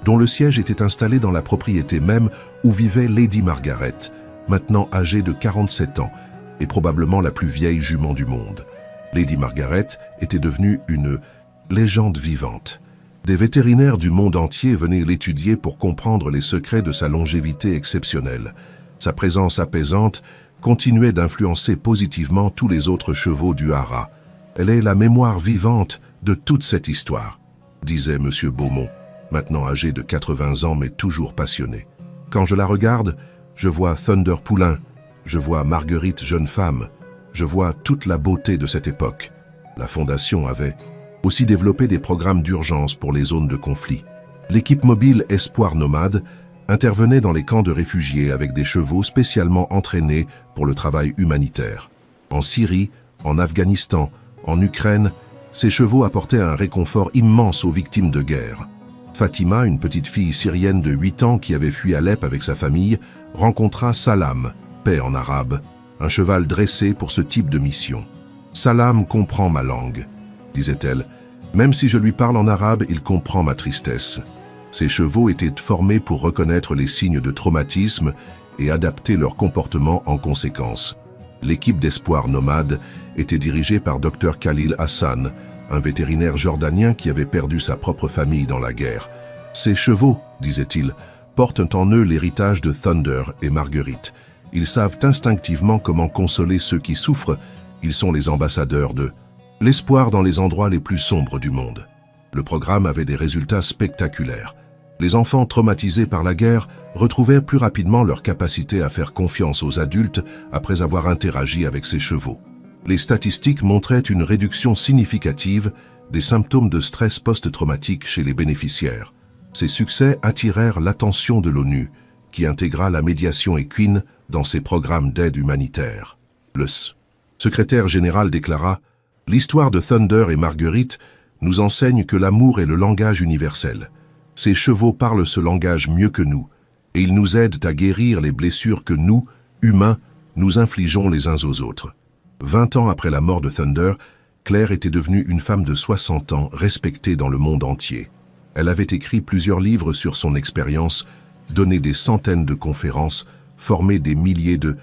A: dont le siège était installé dans la propriété même où vivait Lady Margaret, maintenant âgée de 47 ans, et probablement la plus vieille jument du monde. Lady Margaret était devenue une légende vivante. Des vétérinaires du monde entier venaient l'étudier pour comprendre les secrets de sa longévité exceptionnelle. Sa présence apaisante continuait d'influencer positivement tous les autres chevaux du haras. Elle est la mémoire vivante de toute cette histoire, disait M. Beaumont, maintenant âgé de 80 ans mais toujours passionné. Quand je la regarde, je vois Thunder Poulain, je vois Marguerite jeune femme, je vois toute la beauté de cette époque. La Fondation avait aussi développé des programmes d'urgence pour les zones de conflit. L'équipe mobile Espoir Nomade intervenait dans les camps de réfugiés avec des chevaux spécialement entraînés pour le travail humanitaire. En Syrie, en Afghanistan, en Ukraine, ces chevaux apportaient un réconfort immense aux victimes de guerre. Fatima, une petite fille syrienne de 8 ans qui avait fui Alep avec sa famille, rencontra Salam, paix en arabe, un cheval dressé pour ce type de mission. « Salam comprend ma langue », disait-elle. « Même si je lui parle en arabe, il comprend ma tristesse. » Ces chevaux étaient formés pour reconnaître les signes de traumatisme et adapter leur comportement en conséquence. L'équipe d'Espoir Nomade était dirigée par Dr Khalil Hassan, un vétérinaire jordanien qui avait perdu sa propre famille dans la guerre. « Ces chevaux, disait-il, portent en eux l'héritage de Thunder et Marguerite. Ils savent instinctivement comment consoler ceux qui souffrent. Ils sont les ambassadeurs de l'espoir dans les endroits les plus sombres du monde. » Le programme avait des résultats spectaculaires. Les enfants traumatisés par la guerre retrouvaient plus rapidement leur capacité à faire confiance aux adultes après avoir interagi avec ces chevaux. Les statistiques montraient une réduction significative des symptômes de stress post-traumatique chez les bénéficiaires. Ces succès attirèrent l'attention de l'ONU, qui intégra la médiation équine dans ses programmes d'aide humanitaire. Le secrétaire général déclara « L'histoire de Thunder et Marguerite nous enseigne que l'amour est le langage universel. Ces chevaux parlent ce langage mieux que nous, et ils nous aident à guérir les blessures que nous, humains, nous infligeons les uns aux autres. 20 ans après la mort de Thunder, Claire était devenue une femme de 60 ans respectée dans le monde entier. Elle avait écrit plusieurs livres sur son expérience, donné des centaines de conférences, formé des milliers de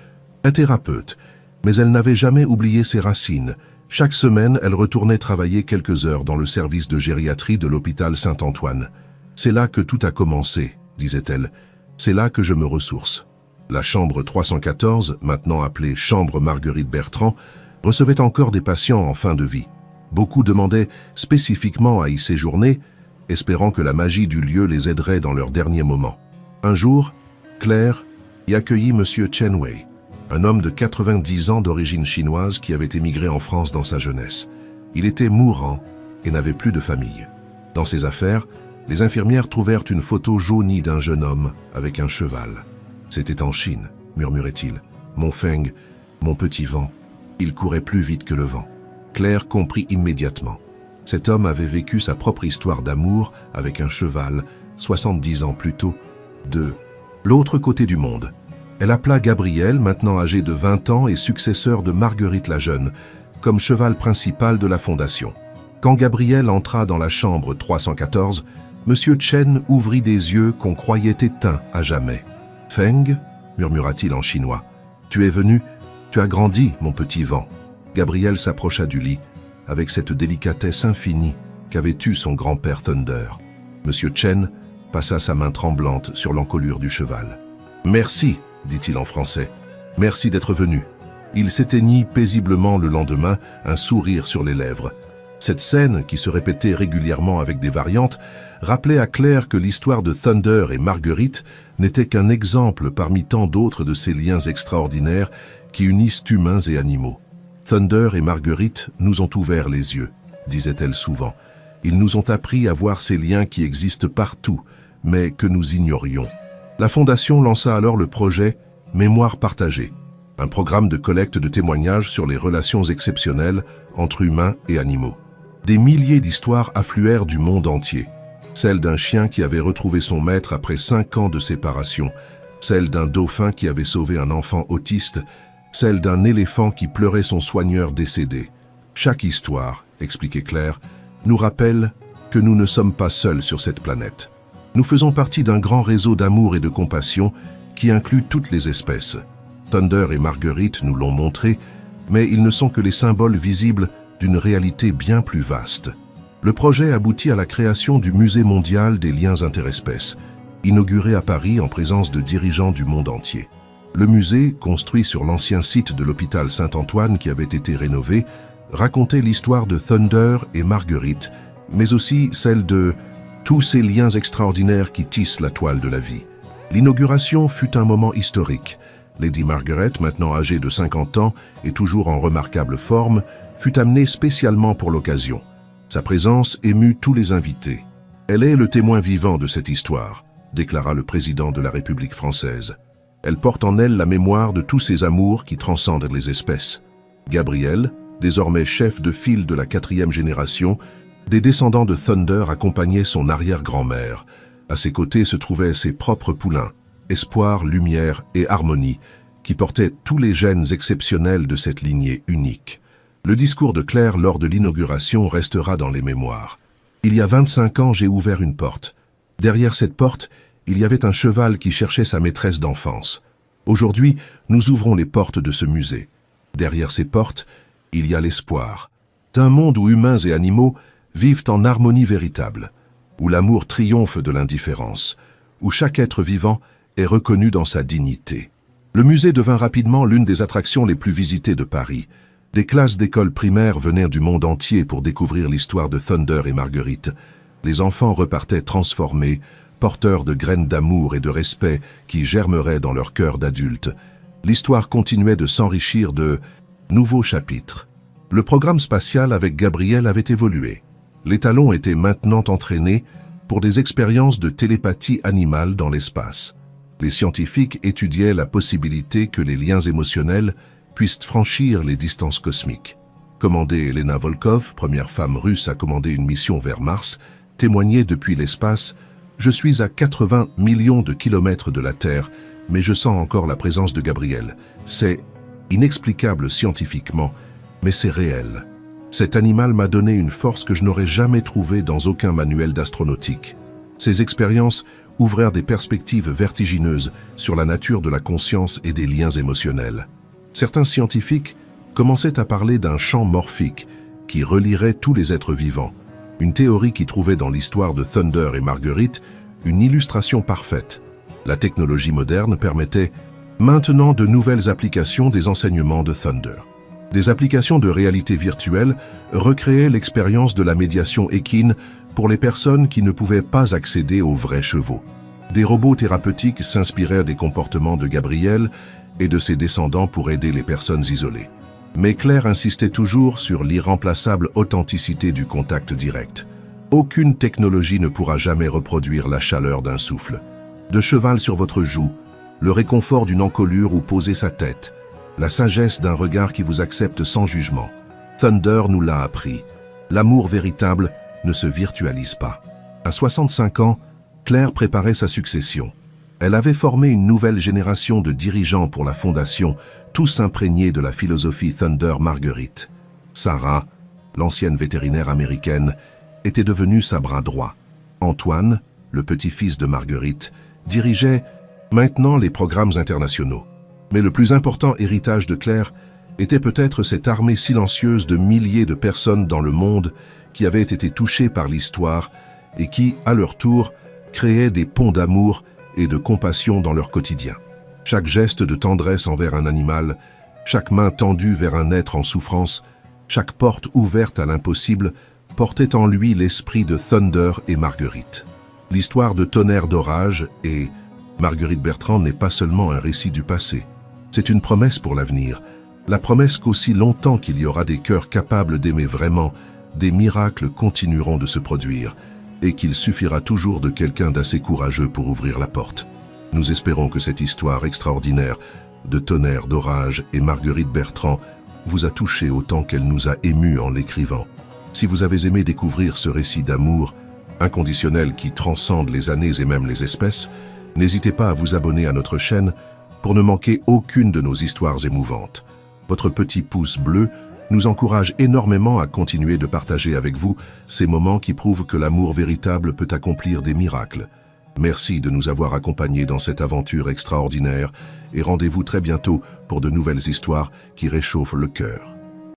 A: thérapeutes, mais elle n'avait jamais oublié ses racines. Chaque semaine, elle retournait travailler quelques heures dans le service de gériatrie de l'hôpital Saint-Antoine. « C'est là que tout a commencé », disait-elle. « C'est là que je me ressource. » La chambre 314, maintenant appelée chambre Marguerite Bertrand, recevait encore des patients en fin de vie. Beaucoup demandaient spécifiquement à y séjourner, espérant que la magie du lieu les aiderait dans leurs derniers moments. Un jour, Claire y accueillit M. Chen Wei, un homme de 90 ans d'origine chinoise qui avait émigré en France dans sa jeunesse. Il était mourant et n'avait plus de famille. Dans ses affaires, les infirmières trouvèrent une photo jaunie d'un jeune homme avec un cheval. « C'était en Chine », murmurait-il. « Mon Feng, mon petit vent. » Il courait plus vite que le vent. Claire comprit immédiatement. Cet homme avait vécu sa propre histoire d'amour avec un cheval, 70 ans plus tôt, de l'autre côté du monde. Elle appela Gabriel, maintenant âgé de 20 ans et successeur de Marguerite la Jeune, comme cheval principal de la fondation. Quand Gabriel entra dans la chambre 314, M. Chen ouvrit des yeux qu'on croyait éteints à jamais. « Feng » murmura-t-il en chinois. « Tu es venu, tu as grandi, mon petit vent. » Gabriel s'approcha du lit, avec cette délicatesse infinie qu'avait eue son grand-père Thunder. M. Chen passa sa main tremblante sur l'encolure du cheval. « Merci » dit-il en français. « Merci d'être venu. » Il s'éteignit paisiblement le lendemain, un sourire sur les lèvres. Cette scène, qui se répétait régulièrement avec des variantes, rappelait à Claire que l'histoire de Thunder et Marguerite n'était qu'un exemple parmi tant d'autres de ces liens extraordinaires qui unissent humains et animaux. Thunder et Marguerite nous ont ouvert les yeux, disait-elle souvent. Ils nous ont appris à voir ces liens qui existent partout, mais que nous ignorions. La Fondation lança alors le projet « Mémoire partagée », un programme de collecte de témoignages sur les relations exceptionnelles entre humains et animaux. Des milliers d'histoires affluèrent du monde entier. Celle d'un chien qui avait retrouvé son maître après 5 ans de séparation, celle d'un dauphin qui avait sauvé un enfant autiste, celle d'un éléphant qui pleurait son soigneur décédé. Chaque histoire, expliquait Claire, nous rappelle que nous ne sommes pas seuls sur cette planète. Nous faisons partie d'un grand réseau d'amour et de compassion qui inclut toutes les espèces. Thunder et Marguerite nous l'ont montré, mais ils ne sont que les symboles visibles d'une réalité bien plus vaste. Le projet aboutit à la création du Musée mondial des liens interespèces, inauguré à Paris en présence de dirigeants du monde entier. Le musée, construit sur l'ancien site de l'hôpital Saint-Antoine qui avait été rénové, racontait l'histoire de Thunder et Marguerite, mais aussi celle de tous ces liens extraordinaires qui tissent la toile de la vie. L'inauguration fut un moment historique. Lady Margaret, maintenant âgée de 50 ans et toujours en remarquable forme, fut amenée spécialement pour l'occasion. Sa présence émut tous les invités. « Elle est le témoin vivant de cette histoire », déclara le président de la République française. Elle porte en elle la mémoire de tous ces amours qui transcendent les espèces. Gabriel, désormais chef de file de la 4e génération, des descendants de Thunder accompagnaient son arrière-grand-mère. À ses côtés se trouvaient ses propres poulains, Espoir, Lumière et Harmonie, qui portaient tous les gènes exceptionnels de cette lignée unique. Le discours de Claire lors de l'inauguration restera dans les mémoires. Il y a 25 ans, j'ai ouvert une porte. Derrière cette porte, il y avait un cheval qui cherchait sa maîtresse d'enfance. Aujourd'hui, nous ouvrons les portes de ce musée. Derrière ces portes, il y a l'espoir d'un monde où humains et animaux vivent en harmonie véritable, où l'amour triomphe de l'indifférence, où chaque être vivant est reconnu dans sa dignité. Le musée devint rapidement l'une des attractions les plus visitées de Paris. Des classes d'école primaire venaient du monde entier pour découvrir l'histoire de Thunder et Marguerite. Les enfants repartaient transformés, porteurs de graines d'amour et de respect qui germeraient dans leur cœur d'adultes. L'histoire continuait de s'enrichir de nouveaux chapitres. Le programme spatial avec Gabriel avait évolué. Les talons étaient maintenant entraînés pour des expériences de télépathie animale dans l'espace. Les scientifiques étudiaient la possibilité que les liens émotionnels puissent franchir les distances cosmiques. Commandée Elena Volkov, première femme russe à commander une mission vers Mars, témoignait depuis l'espace « Je suis à 80 millions de kilomètres de la Terre, mais je sens encore la présence de Gabriel. C'est inexplicable scientifiquement, mais c'est réel. Cet animal m'a donné une force que je n'aurais jamais trouvée dans aucun manuel d'astronautique. Ces expériences ouvrirent des perspectives vertigineuses sur la nature de la conscience et des liens émotionnels. Certains scientifiques commençaient à parler d'un champ morphique qui relierait tous les êtres vivants, une théorie qui trouvait dans l'histoire de Thunder et Marguerite une illustration parfaite. La technologie moderne permettait maintenant de nouvelles applications des enseignements de Thunder. Des applications de réalité virtuelle recréaient l'expérience de la médiation équine pour les personnes qui ne pouvaient pas accéder aux vrais chevaux. Des robots thérapeutiques s'inspirèrent des comportements de Gabriel et de ses descendants pour aider les personnes isolées. Mais Claire insistait toujours sur l'irremplaçable authenticité du contact direct. Aucune technologie ne pourra jamais reproduire la chaleur d'un souffle. De cheval sur votre joue, le réconfort d'une encolure où poser sa tête, la sagesse d'un regard qui vous accepte sans jugement. Thunder nous l'a appris. L'amour véritable ne se virtualise pas. À 65 ans, Claire préparait sa succession. Elle avait formé une nouvelle génération de dirigeants pour la fondation, tous imprégnés de la philosophie Thunder Marguerite. Sarah, l'ancienne vétérinaire américaine, était devenue sa bras droit. Antoine, le petit-fils de Marguerite, dirigeait maintenant les programmes internationaux. Mais le plus important héritage de Claire était peut-être cette armée silencieuse de milliers de personnes dans le monde qui avaient été touchées par l'histoire et qui, à leur tour, créaient des ponts d'amour et de compassion dans leur quotidien. Chaque geste de tendresse envers un animal, chaque main tendue vers un être en souffrance, chaque porte ouverte à l'impossible portait en lui l'esprit de Thunder et Marguerite. L'histoire de Tonnerre d'orage et Marguerite Bertrand n'est pas seulement un récit du passé. C'est une promesse pour l'avenir, la promesse qu'aussi longtemps qu'il y aura des cœurs capables d'aimer vraiment, des miracles continueront de se produire et qu'il suffira toujours de quelqu'un d'assez courageux pour ouvrir la porte. Nous espérons que cette histoire extraordinaire de Tonnerre d'orage et Marguerite Bertrand vous a touché autant qu'elle nous a émus en l'écrivant. Si vous avez aimé découvrir ce récit d'amour inconditionnel qui transcende les années et même les espèces, n'hésitez pas à vous abonner à notre chaîne pour ne manquer aucune de nos histoires émouvantes. Votre petit pouce bleu nous encourage énormément à continuer de partager avec vous ces moments qui prouvent que l'amour véritable peut accomplir des miracles. Merci de nous avoir accompagnés dans cette aventure extraordinaire et rendez-vous très bientôt pour de nouvelles histoires qui réchauffent le cœur.